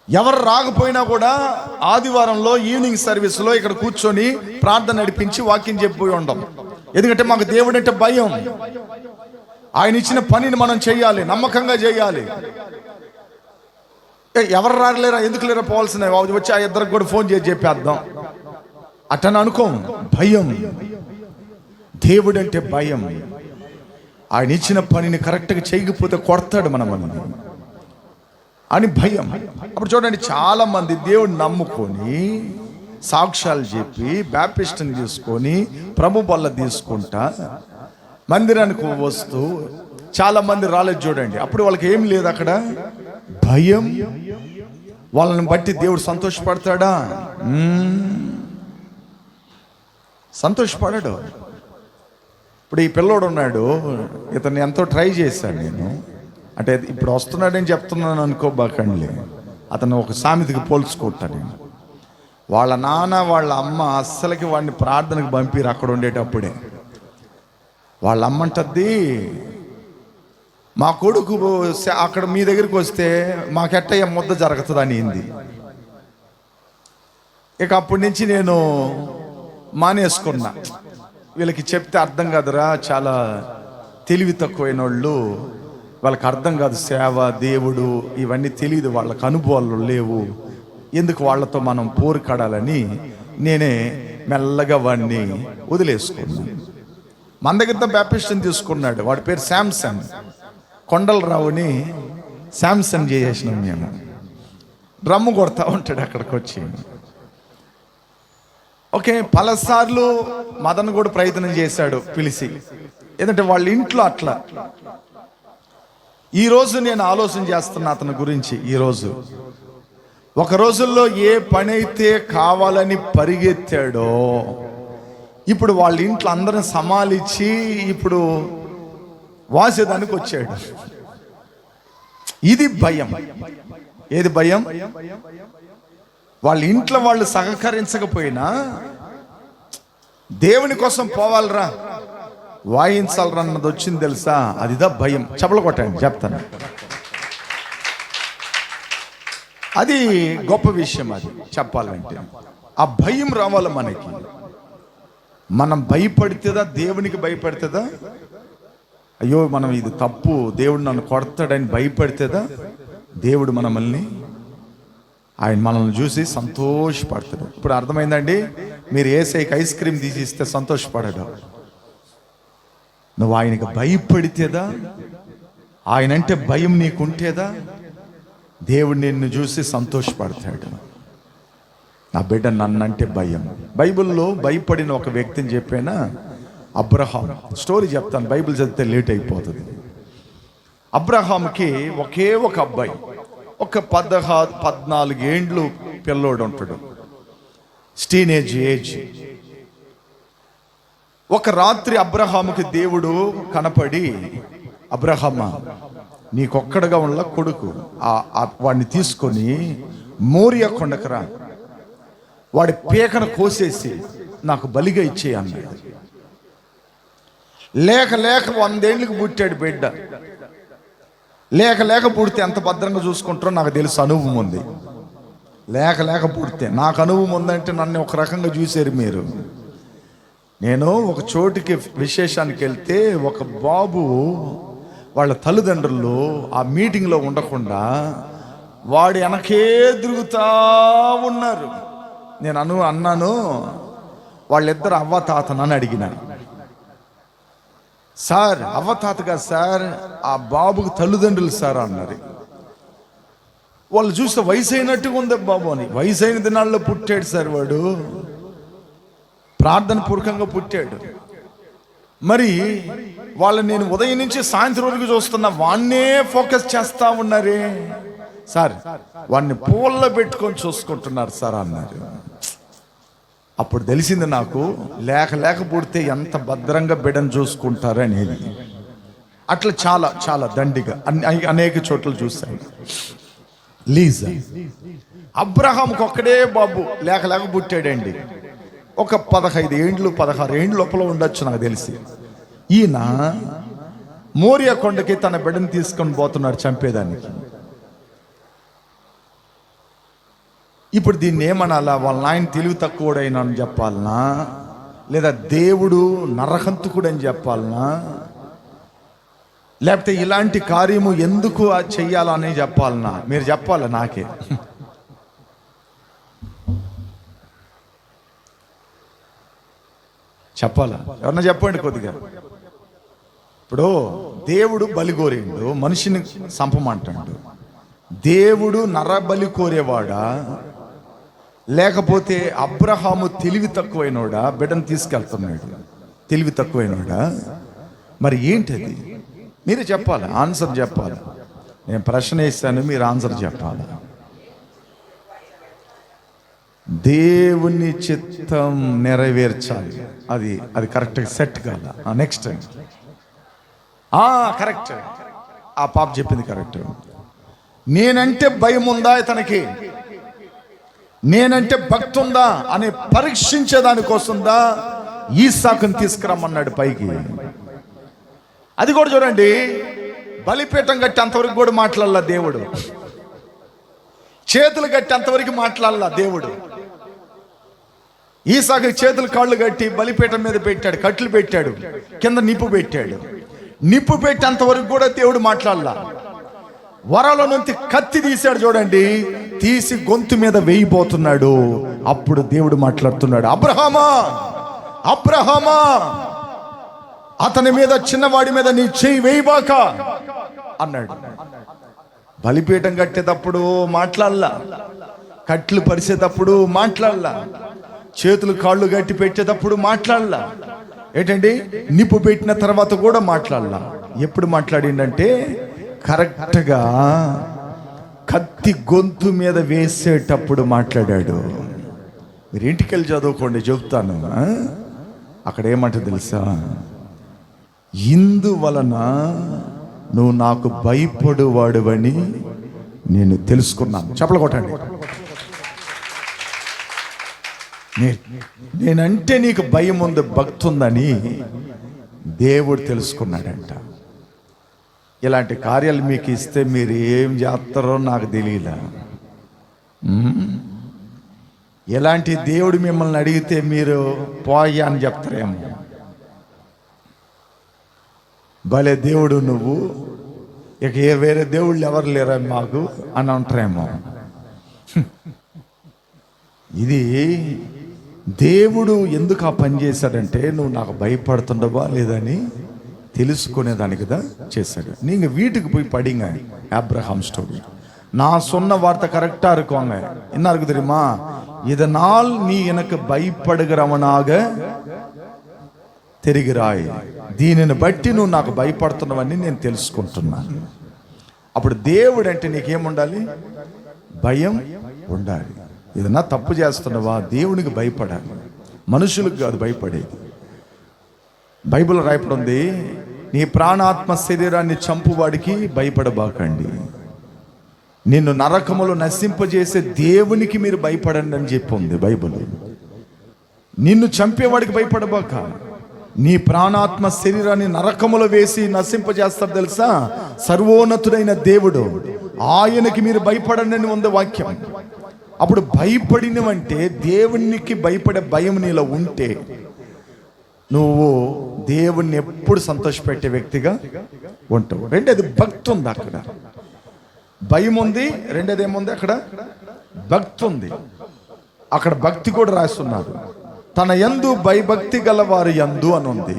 ఎవరు రాకపోయినా కూడా ఆదివారంలో ఈవినింగ్ సర్వీస్లో ఇక్కడ కూర్చొని ప్రార్థన నడిపించి వాక్యం చెప్పిపోయి ఉండం. ఎందుకంటే మాకు దేవుడు అంటే భయం. ఆయన ఇచ్చిన పనిని మనం చేయాలి, నమ్మకంగా చేయాలి. ఎవరు రాలేరా, ఎందుకు లేరా పోవాల్సిన వచ్చి ఆ ఇద్దరికి కూడా ఫోన్ చేసి చెప్పేద్దాం అట్టని అనుకోం. భయం. దేవుడు అంటే భయం. ఆయన ఇచ్చిన పనిని కరెక్ట్గా చేయకపోతే కొడతాడు మనల్ని అని భయం. అప్పుడు చూడండి, చాలా మంది దేవుడిని నమ్ముకొని సాక్ష్యాలు చెప్పి బ్యాప్టిస్ట్ని తీసుకొని ప్రభు బల్ల తీసుకుంటా మందిరానికి వస్తూ చాలా మంది రాలేదు చూడండి. అప్పుడు వాళ్ళకి ఏం లేదు, అక్కడ భయం. వాళ్ళని బట్టి దేవుడు సంతోషపడతాడా? సంతోషపడాడు. ఇప్పుడు ఈ పిల్లోడు ఉన్నాడు, ఇతన్ని ఎంతో ట్రై చేశాను నేను. అంటే ఇప్పుడు వస్తున్నాడని చెప్తున్నాను అనుకోబాకండి, అతను ఒక సామెతకి పోల్చుకుంటాను నేను. వాళ్ళ నాన్న వాళ్ళ అమ్మ అస్సలకి వాడిని ప్రార్థనకు పంపిరు. అక్కడ ఉండేటప్పుడే వాళ్ళ అమ్మంటది, మా కొడుకు అక్కడ మీ దగ్గరికి వస్తే మాకెట్టయ్య ముద్ద జరుగుతుంది అనింది. ఇక అప్పటి నుంచి నేను మానేసుకున్నా. వీళ్ళకి చెప్తే అర్థం కాదురా, చాలా తెలివి తక్కువైన వాళ్ళు, వాళ్ళకి అర్థం కాదు సేవ, దేవుడు ఇవన్నీ తెలియదు, వాళ్ళకి అనుభవాలు లేవు, ఎందుకు వాళ్ళతో మనం పోరుకాడాలని నేనే మెల్లగా వాడిని వదిలేసుకున్నాను. మన దగ్గర బ్యాప్టిస్ట్ని తీసుకున్నాడు, వాడి పేరు శాంసన్. కొండలరావుని శాంసన్ చేసేసినాం మేము. డ్రమ్ము కొడతా ఉంటాడు అక్కడికి వచ్చి. ఓకే, పలసార్లు మదన్ కూడా ప్రయత్నం చేశాడు పిలిచి, ఎందుకంటే వాళ్ళ ఇంట్లో అట్లా. ఈరోజు నేను ఆలోచన చేస్తున్నా అతని గురించి. ఈరోజు ఒక రోజుల్లో ఏ పని అయితే కావాలని పరిగెత్తాడో ఇప్పుడు వాళ్ళ ఇంట్లో అందరిని సమాలిచ్చి ఇప్పుడు వాసేదానికి వచ్చాడు. ఇది భయం. ఏది భయం? వాళ్ళ ఇంట్లో వాళ్ళు సహకరించకపోయినా దేవుని కోసం పోవాలరా, వాయించాలరా అన్నది వచ్చింది తెలుసా? అదిదా భయం. చెప్పలు కొట్టండి, చెప్తాను. అది గొప్ప విషయం. అది చెప్పాలంటే ఆ భయం రావాలి మనకి. మనం భయపడితేదా దేవునికి భయపడితేదా? అయ్యో మనం ఇది తప్పు, దేవుడు నన్ను కొడతాడని భయపడితేదా? దేవుడు మనల్ని చూసి సంతోషపడతాడు. ఇప్పుడు అర్థమైందండి? మీరు ఏసైకి ఐస్ క్రీమ్ తీసిస్తే సంతోషపడడు. నువ్వు ఆయనకి భయపడితేదా? ఆయన అంటే భయం నీకుంటేదా? దేవుడు నిన్ను చూసి సంతోషపడతాడు. నా బిడ్డ నన్నంటే భయం. బైబిల్లో భయపడిన ఒక వ్యక్తిని చెప్పానా, అబ్రహాం. స్టోరీ చెప్తాను, బైబిల్ చదివితే లేట్ అయిపోతుంది. అబ్రహాంకి ఒకే ఒక అబ్బాయి, ఒక 14 ఏండ్లు పిల్లోడు ఉంటాడు, టీనేజ్ ఏజ్. ఒక రాత్రి అబ్రహాముకి దేవుడు కనపడి, అబ్రహామా, నీకొక్కడగా ఉన్న కొడుకు, వాడిని తీసుకొని మోరియా కొండకు రా, వాడి పేకను కోసేసి నాకు బలిగా ఇచ్చే అన్నాడు. లేక 100 ఏళ్ళకి పుట్టాడు బిడ్డ. లేక పుడితే ఎంత భద్రంగా చూసుకుంటారో నాకు తెలుసు, అనుభవం ఉంది. లేక పుడితే నాకు అనుభవం ఉందంటే నన్ను ఒక రకంగా చూశారు మీరు. నేను ఒక చోటుకి విశేషానికి వెళ్తే ఒక బాబు వాళ్ళ తల్లిదండ్రులు ఆ మీటింగ్లో ఉండకుండా వాడు వెనకే తిరుగుతూ ఉన్నారు. నేను అన్నాను, వాళ్ళిద్దరు అవ్వ తాతనని అడిగినాను. సార్, అవ్వ తాతగా సార్, ఆ బాబుకు తల్లిదండ్రులు సార్ అన్నారు. వాళ్ళు చూస్తే వయసు అయినట్టుగా ఉంది బాబు అని. వయసు అయిన దినాల్లో పుట్టాడు సార్ వాడు, ప్రార్థన పూర్వకంగా పుట్టాడు. మరి వాళ్ళని నేను ఉదయం నుంచి సాయంత్రం వరకు చూస్తున్నా, వాణ్ణే ఫోకస్ చేస్తా ఉన్నారే సార్, వాడిని పూల్లో పెట్టుకొని చూసుకుంటున్నారు సార్ అన్నారు. అప్పుడు తెలిసింది నాకు, లేక పుడితే ఎంత భద్రంగా బిడ్డను చూసుకుంటారు అనేది. అట్లా చాలా చాలా దండిగా అనేక చోట్ల చూశాను. లీజా అబ్రహాంకి ఒక్కడే బాబు లేక పుట్టాడండి. ఒక 15 ఏండ్లు 16 ఏండ్ల లోపల ఉండొచ్చు నాకు తెలిసి. ఈయన మోరియా కొండకి తన బిడ్డను తీసుకొని పోతున్నాడు చంపేదానికి. ఇప్పుడు దీన్ని ఏమనాలా? వాళ్ళ నాయన తెలివి తక్కువడైనా అని చెప్పాలనా, లేదా దేవుడు నరహంతకుడు అని చెప్పాలనా, లేకపోతే ఇలాంటి కార్యము ఎందుకు చెయ్యాలని చెప్పాలనా? మీరు చెప్పాలి నాకే. చెప్పాలా? ఎవరన్నా చెప్పండి కొద్దిగా. ఇప్పుడు దేవుడు బలి కోరిండు, మనిషిని చంపమంటాడు. దేవుడు నరబలి కోరేవాడా, లేకపోతే అబ్రహాము తెలివి తక్కువైనోడా బిడ్డను తీసుకెళ్తున్నాడు? తెలివి తక్కువైనోడా? మరి ఏంటది? మీరు చెప్పాలి, ఆన్సర్ చెప్పాలి. నేను ప్రశ్న వేస్తాను, మీరు ఆన్సర్ చెప్పాలి. దేవుని చిత్తం నెరవేర్చాలి. అది కరెక్ట్గా సెట్ కాదా? Next correct. ఆ పాప చెప్పింది కరెక్ట్. నేనంటే భయం ఉందా ఇతనికి, నేనంటే భక్తి ఉందా అని పరీక్షించేదానికోసందా ఈసాకుని తీసుకురమ్మన్నాడు పైకి. అది కూడా చూడండి, బలిపీఠం కట్టి అంతవరకు కూడా మాట్లాడాల దేవుడు, చేతులు కట్టి అంతవరకు మాట్లాడాల దేవుడు. ఈసాకు చేతులు కాళ్ళు కట్టి బలిపీఠం మీద పెట్టాడు, కట్లు పెట్టాడు, కింద నిప్పు పెట్టాడు. నిప్పు పెట్టేంతవరకు కూడా దేవుడు మాట్లాడాల. వరాల నుంచి కత్తి తీశాడు చూడండి, తీసి గొంతు మీద వేయిపోతున్నాడు. అప్పుడు దేవుడు మాట్లాడుతున్నాడు, అబ్రహామా అబ్రహామా, అతని మీద చిన్నవాడి మీద నీ చెయ్యి వేయిబాక అన్నాడు. బలిపీఠం కట్టేటప్పుడు మాట్లాడలా, కట్లు పరిచేటప్పుడు మాట్లాడలా, చేతులు కాళ్ళు గట్టి పెట్టేటప్పుడు మాట్లాడలా, ఏంటండి నిప్పు పెట్టిన తర్వాత కూడా మాట్లాడలా. ఎప్పుడు మాట్లాడిందంటే కరెక్ట్గా కత్తి గొంతు మీద వేసేటప్పుడు మాట్లాడాడు. మీరు ఇంటికి వెళ్ళి చదువుకోండి, చెబుతాను. అక్కడ ఏమంటే తెలుసా, ఇందువలన నువ్వు నాకు భయపడువాడువని నేను తెలుసుకున్నాను. చప్పలు కొట్టండి. నేనంటే నీకు భయం ఉంది, భక్తి ఉందని దేవుడు తెలుసుకున్నాడంట. ఇలాంటి కార్యాలు మీకు ఇస్తే మీరు ఏం చేస్తారో నాకు తెలియలా. ఎలాంటి దేవుడు మిమ్మల్ని అడిగితే మీరు పోయా అని చెప్తారేమో. భలే దేవుడు నువ్వు, ఇక వేరే దేవుళ్ళు ఎవరు లేరా మాకు అని అంటారేమో. ఇది దేవుడు ఎందుకు ఆ పని చేశాడంటే, నువ్వు నాకు భయపడుతుండవా లేదని తెలుసుకునేదానికి కదా చేశాడు. నీకు వీటికి పోయి పడింగా అబ్రహాం స్టోరీ. நான் சொன்ன வார்த்தை கரெக்டா இருக்குவாங்க. என்ன இருக்கு தெரியுமா? இதனால் நீ எனக்கு భయపడగరవనాగ తిరిగిరాయి, దీనిని బట్టి నువ్వు నాకు భయపడుతున్నావని నేను తెలుసుకుంటున్నాను. అప్పుడు దేవుడు అంటే నీకేముండాలి? భయం ఉండాలి. ఏదన్నా తప్పు చేస్తున్నావా, దేవునికి భయపడాలి, మనుషులకు కాదు భయపడేది. బైబిల్ రాయబడింది, నీ ప్రాణాత్మ శరీరాన్ని చంపువాడికి భయపడబాకండి, నిన్ను నరకములో నశింపజేసే దేవునికి మీరు భయపడండి అని చెప్పి ఉంది బైబిల్. నిన్ను చంపేవాడికి భయపడబాక, నీ ప్రాణాత్మ శరీరాన్ని నరకములో వేసి నశింపజేస్తారు తెలుసా, సర్వోన్నతుడైన దేవుడు, ఆయనకి మీరు భయపడండి అని ఉంది వాక్యం. అప్పుడు భయపడినవంటే, దేవునికి భయపడే భయం నీలో ఉంటే నువ్వు దేవుణ్ణి ఎప్పుడు సంతోషపెట్టే వ్యక్తిగా ఉంటావు. రెండోది భక్తి ఉంది అక్కడ, భయం ఉంది. రెండోది ఏముంది అక్కడ? భక్తి ఉంది. అక్కడ భక్తి కూడా రాస్తున్నారు, తన యందు భయభక్తి గల వారి యందు అని ఉంది.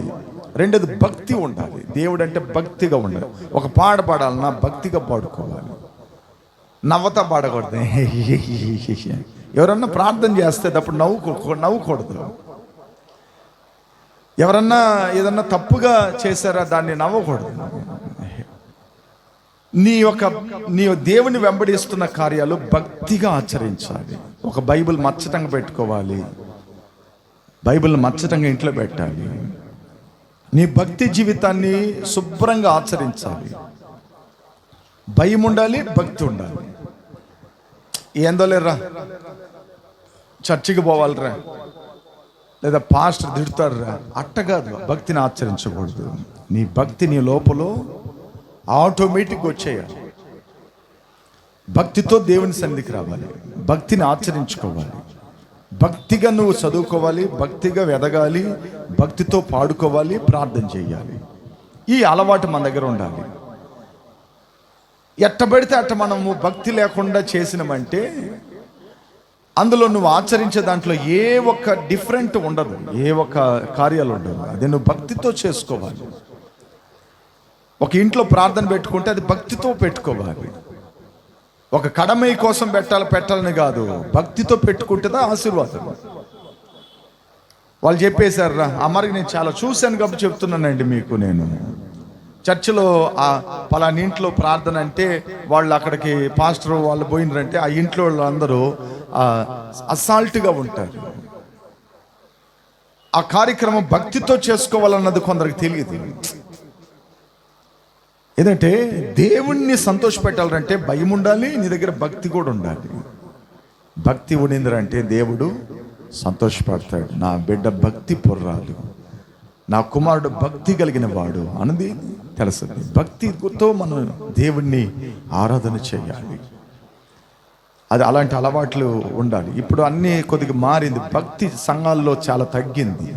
రెండోది భక్తి ఉండాలి. దేవుడు అంటే భక్తిగా ఉండాలి. ఒక పాట పాడాలన్నా భక్తిగా పాడుకోవాలి, నవ్వతా పాడకూడదు. ఎవరన్నా ప్రార్థన చేస్తే అప్పుడు నవ్వుకూడదు. ఎవరన్నా ఏదన్నా తప్పుగా చేశారా, దాన్ని నవ్వకూడదు. నీ దేవుని వెంబడిస్తున్న కార్యాలు భక్తిగా ఆచరించాలి. ఒక బైబిల్ మచ్చటంగా పెట్టుకోవాలి, బైబిల్ మచ్చటంగా ఇంట్లో పెట్టాలి. నీ భక్తి జీవితాన్ని శుభ్రంగా ఆచరించాలి. భయం ఉండాలి, భక్తి ఉండాలి. ఏందో లేరా, చర్చికి పోవాలరా, లేదా పాస్టర్ తిడతాడురా, అట్ట కాదు. భక్తిని ఆచరించకూడదు. నీ భక్తి నీ లోపల ఆటోమేటిక్గా వచ్చేయాలి. భక్తితో దేవుని సన్నిధికి రావాలి, భక్తిని ఆచరించుకోవాలి, భక్తిగా నువ్వు చదువుకోవాలి, భక్తిగా ఎదగాలి, భక్తితో పాడుకోవాలి, ప్రార్థన చేయాలి. ఈ అలవాటు మన దగ్గర ఉండాలి. ఎట్టబడితే అట్ట మనము భక్తి లేకుండా చేసినామంటే అందులో నువ్వు ఆచరించే దాంట్లో ఏ ఒక్క డిఫరెంట్ ఉండదు, ఏ ఒక్క కార్యాలు ఉండదు. అదే నువ్వు భక్తితో చేసుకోవాలి. ఒక ఇంట్లో ప్రార్థన పెట్టుకుంటే అది భక్తితో పెట్టుకోవాలి. ఒక కడమై కోసం పెట్టాలని కాదు, భక్తితో పెట్టుకుంటేదా ఆశీర్వాదం. వాళ్ళు చెప్పేశారా, మరి నేను చాలా చూశాను కాబట్టి చెప్తున్నానండి మీకు. నేను చర్చిలో పలానా ఇంట్లో ప్రార్థన అంటే వాళ్ళు అక్కడికి పాస్టర్ వాళ్ళు పోయినారంటే ఆ ఇంట్లో వాళ్ళందరూ అసాల్ట్గా ఉంటారు. ఆ కార్యక్రమం భక్తితో చేసుకోవాలన్నది కొందరికి తెలియదు. ఏదంటే దేవుణ్ణి సంతోషపెట్టాలంటే భయం ఉండాలి, నీ దగ్గర భక్తి కూడా ఉండాలి. భక్తి ఉండిందంటే దేవుడు సంతోషపడతాడు. నా బిడ్డ భక్తి పొర్రాలు, నా కుమారుడు భక్తి కలిగిన వాడు అన్నది తెలుస్తుంది. భక్తితో మనం దేవుణ్ణి ఆరాధన చేయాలి. అది అలాంటి అలవాట్లు ఉండాలి. ఇప్పుడు అన్నీ కొద్దిగా మారింది. భక్తి సంఘాల్లో చాలా తగ్గింది.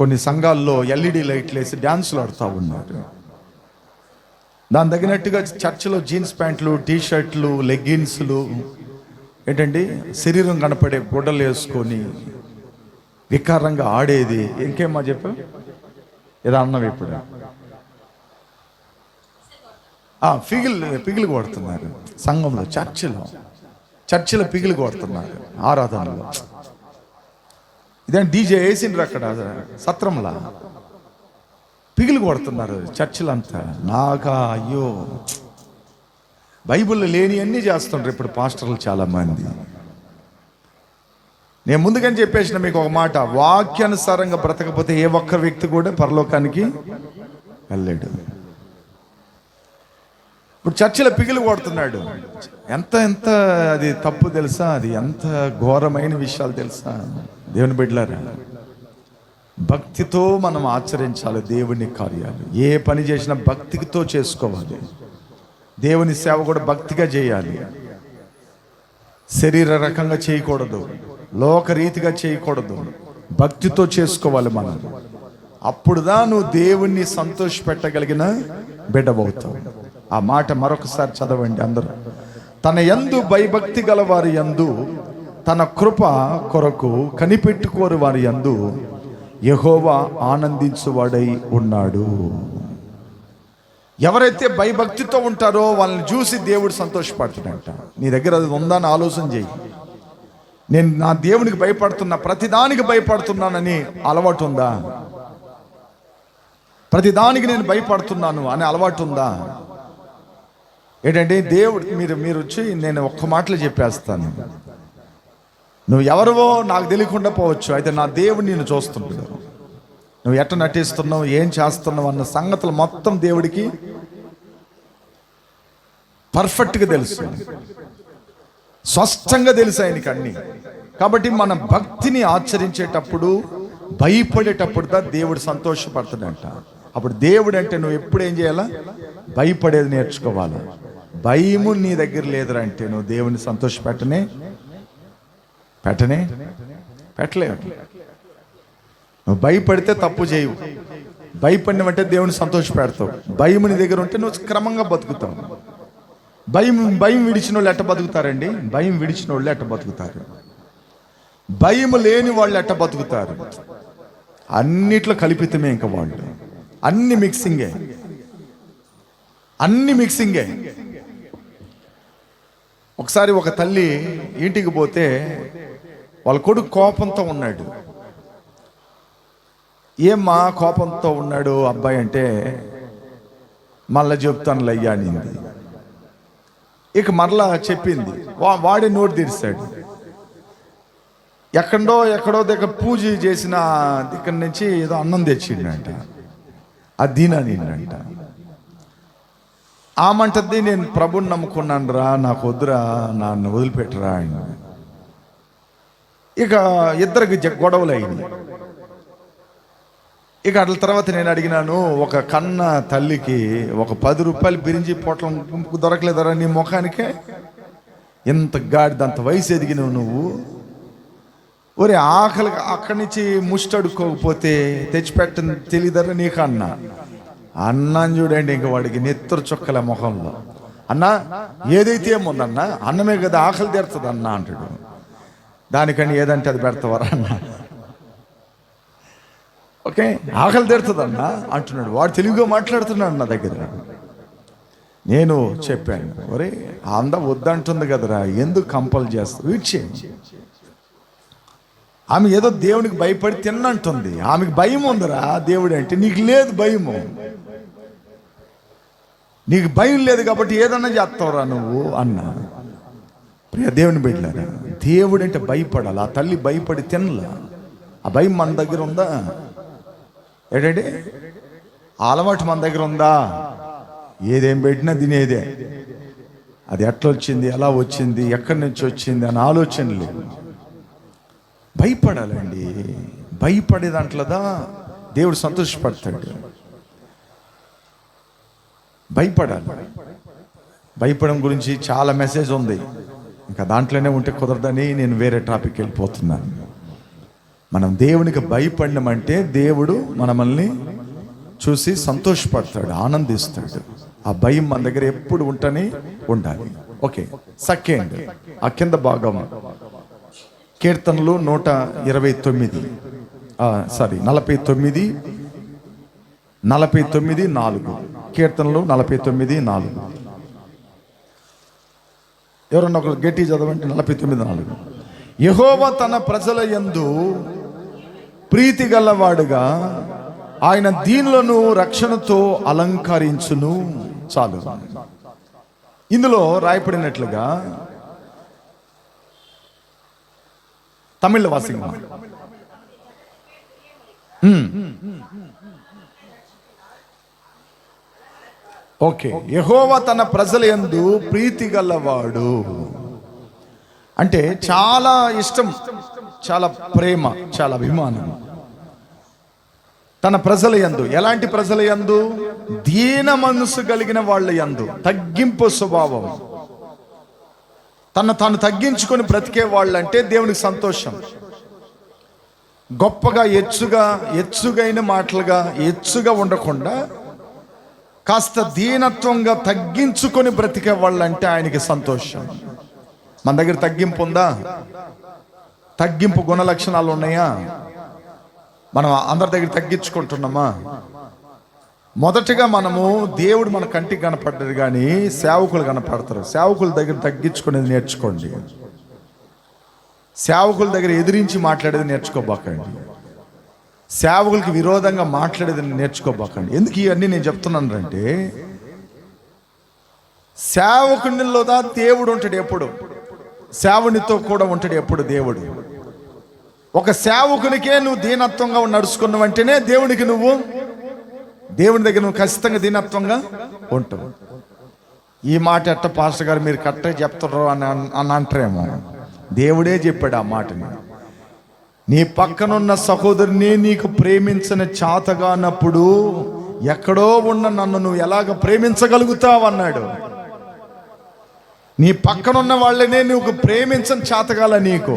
కొన్ని సంఘాల్లో ఎల్ఈడి లైట్లు వేసి డ్యాన్సులు ఆడుతూ ఉన్నారు. దాని తగినట్టుగా చర్చిలో జీన్స్ ప్యాంట్లు, టీషర్ట్లు, లెగ్గిన్స్లు, ఏంటండి శరీరం కనపడే గుడ్డలు వేసుకొని వికారంగా ఆడేది. ఇంకేమా చెప్పు, ఏదో అన్నావు ఇప్పుడు. పిగిలి కొడుతున్నారు సంఘంలో, చర్చిలో పిగిలి కొడుతున్నారు ఆరాధనలో. ఇదేం డీజే వేసిండ్రు అక్కడ సత్రంలా, పిగిలి కొడుతున్నారు చర్చిలంతా. అయ్యో, బైబిల్లో లేని అన్నీ చేస్తుండ్రు ఇప్పుడు పాస్టర్లు చాలా మంది. నేను ముందుగానే చెప్పేసిన మీకు ఒక మాట, వాక్యానుసారంగా బ్రతకపోతే ఏ ఒక్క వ్యక్తి కూడా పరలోకానికి వెళ్ళాడు. ఇప్పుడు చర్చిలో పిగిలి కొడుతున్నాడు. ఎంత అది తప్పు తెలుసా? అది ఎంత ఘోరమైన విషయాలు తెలుసా? దేవుని బిడ్డలారా, భక్తితో మనం ఆచరించాలి దేవుని కార్యాలు. ఏ పని చేసినా భక్తితో చేసుకోవాలి. దేవుని సేవ కూడా భక్తిగా చేయాలి. శరీర రకంగా చేయకూడదు, లోకరీతిగా చేయకూడదు, భక్తితో చేసుకోవాలి మనం. అప్పుడుదా నువ్వు దేవుణ్ణి సంతోషపెట్టగలిగిన బిడ్డవవుతావు. ఆ మాట మరొకసారి చదవండి అందరూ. తన యందు భయభక్తి గల వారి యందు, తన కృప కొరకు కనిపెట్టుకోరు వారి యందు యెహోవా ఆనందించువాడై ఉన్నాడు. ఎవరైతే భయభక్తితో ఉంటారో వాళ్ళని చూసి దేవుడు సంతోషపడుతున్నాడంట. నీ దగ్గర అది ఉందా అని ఆలోచన చేయి. నేను నా దేవునికి భయపడుతున్నా, ప్రతిదానికి భయపడుతున్నానని అలవాటు ఉందా? ప్రతిదానికి నేను భయపడుతున్నాను అనే అలవాటు ఉందా? ఏంటంటే దేవుడు మీరు వచ్చి నేను ఒక్క మాటలో చెప్పేస్తాను, నువ్వు ఎవరివో నాకు తెలియకుండా పోవచ్చు, అయితే నా దేవుడు నిన్ను చూస్తుంటాడు. నువ్వు ఎట్ట నటిస్తున్నావు, ఏం చేస్తున్నావు అన్న సంగతులు మొత్తం దేవుడికి పర్ఫెక్ట్గా తెలుసు, స్పష్టంగా తెలుసు ఆయనకి అన్ని. కాబట్టి మన భక్తిని ఆచరించేటప్పుడు, భయపడేటప్పుడు దేవుడు సంతోషపడుతుందంట. అప్పుడు దేవుడు అంటే నువ్వు ఎప్పుడు ఏం చేయాలా? భయపడేది నేర్చుకోవాలి. భయము నీ దగ్గర లేదురంటే నువ్వు దేవుని పెట్టలేవు. నువ్వు భయపడితే తప్పు చేయవు, భయపడినవంటే దేవుని సంతోషపెడతావు. భయము నీ దగ్గర ఉంటే నువ్వు క్రమంగా బతుకుతావు. భయం విడిచిన వాళ్ళు ఎట్ట బతుకుతారండి? భయం విడిచిన వాళ్ళు ఎట్ట బతుకుతారు? భయము లేని వాళ్ళు ఎట్ట బతుకుతారు? అన్నిట్లో కల్పితమే. ఇంకా వాళ్ళు అన్ని మిక్సింగే. ఒకసారి ఒక తల్లి ఇంటికి పోతే వాళ్ళ కొడుకు కోపంతో ఉన్నాడు. ఏమ్మా కోపంతో ఉన్నాడు అబ్బాయి అంటే, మళ్ళా చెప్తాను లయ్యా అనింది. ఇక మరలా చెప్పింది, వాడే నోరు తెరిచాడు. ఎక్కడో దగ్గర పూజ చేసిన ఇక్కడ నుంచి ఏదో అన్నం తెచ్చిండంట, అది తినంట. ఆమంటది, నేను ప్రభుని నమ్ముకున్నాను రా, నాకు వద్దురా, నన్ను వదిలిపెట్టరా అని. ఇక ఇద్దరికి గొడవలు అయినాయి. ఇక అట్ల తర్వాత నేను అడిగినాను, ఒక కన్న తల్లికి ఒక 10 రూపాయలు బిరించి పొట్లం దొరకలేదరా నీ ముఖానికే? ఎంత గాడిదంత వయసు ఎదిగినవు నువ్వు. ఒరే ఆకలి అక్కడి నుంచి ముష్టడుకోకపోతే తెచ్చిపెట్టని తెలియదరా నీకు అన్నా. అన్నాను చూడండి, ఇంక వాడికి నెత్తరు చుక్కల ముఖంలో. అన్నా ఏదైతే ఏముందన్నా, అన్నమే కదా ఆకలి తీరుతుంది అన్నా అంటాడు. దానికని ఏదంటే అది పెడతావరా అన్న. ఓకే, ఆకలి తీరుతుందన్నా అంటున్నాడు. వాడు తెలుగుగా మాట్లాడుతున్నాడు నా దగ్గర. నేను చెప్పాను, ఒరే అందా వద్దంటుంది కదరా, ఎందుకు కంపల్ చేస్తావు? వీడ్చే. ఆమె ఏదో దేవునికి భయపడి తిన్నంటుంది. ఆమెకు భయం ఉందిరా దేవుడు అంటే, నీకు లేదు భయము. నీకు భయం లేదు కాబట్టి ఏదన్నా చేస్తావురా నువ్వు అన్నా. ప్రియ దేవుని బిడ్డలారా, దేవుడు అంటే భయపడాలి. ఆ తల్లి భయపడి తినలా. ఆ భయం మన దగ్గర ఉందా? ఏంటంటే ఆ అలవాటు మన దగ్గర ఉందా? ఏదేం పెట్టినా తినేదే. అది ఎట్లా వచ్చింది, ఎలా వచ్చింది, ఎక్కడి నుంచి వచ్చింది అని ఆలోచన లేదు. భయపడాలండి. భయపడే దాంట్లోదా దేవుడు సంతోషపడతాడు. భయపడాలి. భయపడడం గురించి చాలా మెసేజ్ ఉంది, ఇంకా దాంట్లోనే ఉంటే కుదరదని నేను వేరే టాపిక్ వెళ్ళిపోతున్నాను. మనం దేవునికి భయపడినామంటే దేవుడు మనల్ని చూసి సంతోషపడతాడు, ఆనందిస్తాడు. ఆ భయం మన దగ్గర ఎప్పుడు ఉండాలి. ఓకే, సెకండ్ ఆ కింద భాగం కీర్తనలు 129 49:4. కీర్తనలు 49:4. ఎవరన్నా ఒకరు గట్టి చదవండి. 49:4. యెహోవా తన ప్రజల యందు ప్రీతి గలవాడుగా ఆయన దీనులను రక్షణతో అలంకరించును. చాలు. ఇందులో రాయబడినట్లుగా తమిళ వాసింగ్. ఓకే, యెహోవా తన ప్రజల యందు ప్రీతి గలవాడు అంటే చాలా ఇష్టం, చాలా ప్రేమ, చాలా అభిమానం. తన ప్రజల యందు, ఎలాంటి ప్రజల యందు? దీన మనసు కలిగిన వాళ్ళ యందు, తగ్గింపు స్వభావం, తాను తగ్గించుకొని బ్రతికే వాళ్ళంటే దేవునికి సంతోషం. గొప్పగా ఎచ్చుగైన మాటలుగా ఎచ్చుగా ఉండకుండా కాస్త దీనత్వంగా తగ్గించుకొని బ్రతికే వాళ్ళంటే ఆయనకి సంతోషం. మన దగ్గర తగ్గింపు ఉందా? తగ్గింపు గుణ లక్షణాలు ఉన్నాయా? మనం అందరి దగ్గర తగ్గించుకుంటున్నామా? మొదటగా మనము దేవుడు మన కంటికి కనపడ్డది కానీ సేవకులు కనపడతారు. సేవకుల దగ్గర తగ్గించుకునేది నేర్చుకోండి. సేవకుల దగ్గర ఎదిరించి మాట్లాడేది నేర్చుకోబాకండి. సేవకులకి విరోధంగా మాట్లాడేది నేర్చుకోబాకండి. ఎందుకు ఇవన్నీ నేను చెప్తున్నాను అంటే, సేవకునిలోదా దేవుడు ఉంటాడు ఎప్పుడు, సేవనితో కూడా ఉంటాడు ఎప్పుడు దేవుడు. ఒక సేవకునికే నువ్వు దీనత్వంగా నడుచుకున్నావంటేనే దేవునికి నువ్వు, దేవుని దగ్గర నువ్వు ఖచ్చితంగా దీనత్వంగా ఉంటావు. ఈ మాట ఎట్ట పాస్టర్ గారు మీరు కరెక్ట్గా చెప్తారు అని అంటారేమో. దేవుడే చెప్పాడు ఆ మాటని. నీ పక్కనున్న సహోదరుని నీకు ప్రేమించని చాతగానప్పుడు ఎక్కడో ఉన్న నన్ను నువ్వు ఎలాగ ప్రేమించగలుగుతావు అన్నాడు. నీ పక్కనున్న వాళ్ళనే నువ్వు ప్రేమించని చాతగాల నీకు,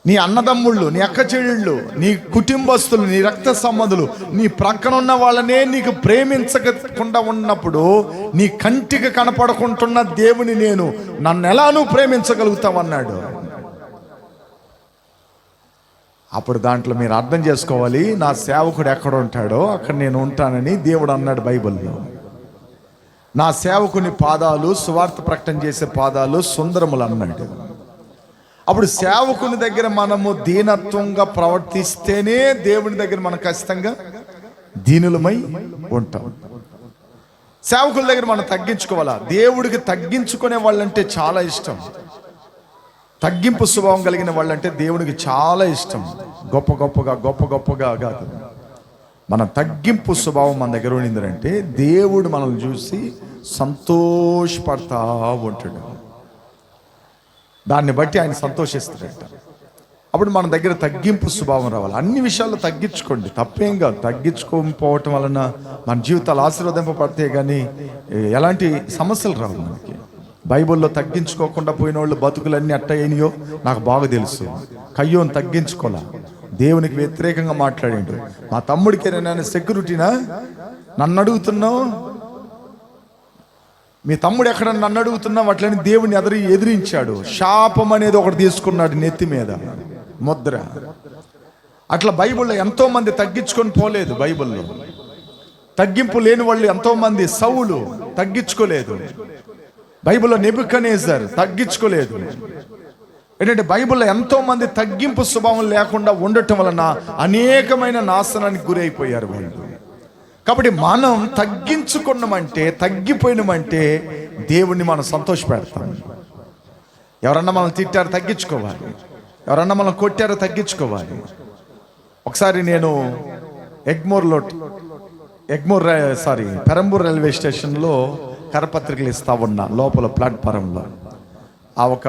నీ అన్నదమ్ముళ్ళు, నీ అక్క చెల్లెళ్ళు, నీ కుటుంబస్తులు, నీ రక్త సంబంధులు, నీ ప్రక్కనున్న వాళ్ళనే నీకు ప్రేమించకుండా ఉన్నప్పుడు నీ కంటికి కనపడకుంటున్న దేవుని నేను నన్ను ఎలా నువ్వు ప్రేమించగలుగుతావు అన్నాడు. అప్పుడు దాంట్లో మీరు అర్థం చేసుకోవాలి, నా సేవకుడు ఎక్కడ ఉంటాడో అక్కడ నేను ఉంటానని దేవుడు అన్నాడు బైబిల్లో. నా సేవకుని పాదాలు, సువార్త ప్రకటన చేసే పాదాలు సుందరములు అన్నాడు. అప్పుడు సేవకుని దగ్గర మనము దీనత్వంగా ప్రవర్తిస్తేనే దేవుని దగ్గర మనం ఖచ్చితంగా దీనులమై ఉంటాం. సేవకుల దగ్గర మనం తగ్గించుకోవాలా. దేవుడికి తగ్గించుకునే వాళ్ళంటే చాలా ఇష్టం. తగ్గింపు స్వభావం కలిగిన వాళ్ళంటే దేవుడికి చాలా ఇష్టం. గొప్ప గొప్పగా కాదు. మన తగ్గింపు స్వభావం మన దగ్గర ఉండిందంటే దేవుడు మనల్ని చూసి సంతోషపడతా ఉంటాడు. దాన్ని బట్టి ఆయన సంతోషిస్తాడట. అప్పుడు మన దగ్గర తగ్గింపు స్వభావం రావాలి. అన్ని విషయాల్లో తగ్గించుకోండి, తప్పేం కాదు. తగ్గించుకోకపోవటం వలన మన జీవితాలు ఆశీర్వదింపబడతాయి కానీ ఎలాంటి సమస్యలు రావు మనకి. బైబిల్లో తగ్గించుకోకుండా పోయిన వాళ్ళు బతుకులన్నీ అట్టయినాయో నాకు బాగా తెలుసు. కయ్యోని తగ్గించుకోలే, దేవునికి వ్యతిరేకంగా మాట్లాడాడు. మా తమ్ముడికి నేను సెక్యూరిటీనా, నన్ను అడుగుతున్నావు, మీ తమ్ముడు ఎక్కడ నన్ను అడుగుతున్నావు అట్లని దేవుని ఎదిరించాడు. శాపం అనేది ఒకటి తీసుకున్నాడు నెత్తి మీద ముద్ర. అట్లా బైబిల్లో ఎంతో మంది తగ్గించుకొని పోలేదు. బైబిల్లో తగ్గింపు లేని వాళ్ళు ఎంతో మంది. సౌలు తగ్గించుకోలేదు. బైబిల్లో నెబుకద్నెజర్ తగ్గించుకోలేదు. ఏంటంటే బైబిల్లో ఎంతో మంది తగ్గింపు స్వభావం లేకుండా ఉండటం వలన అనేకమైన నాశనానికి గురైపోయారు వాళ్ళు. కాబట్టి మనం తగ్గించుకున్నామంటే, తగ్గిపోయినామంటే దేవుణ్ణి మనం సంతోషపెడతాం. ఎవరన్నా మనం తిట్టారో తగ్గించుకోవాలి, ఎవరన్నా మనం కొట్టారో తగ్గించుకోవాలి. ఒకసారి నేను పెరంబూర్ రైల్వే స్టేషన్లో కరపత్రికలు ఇస్తా ఉన్నా లోపల ప్లాట్ఫారంలో. ఆ ఒక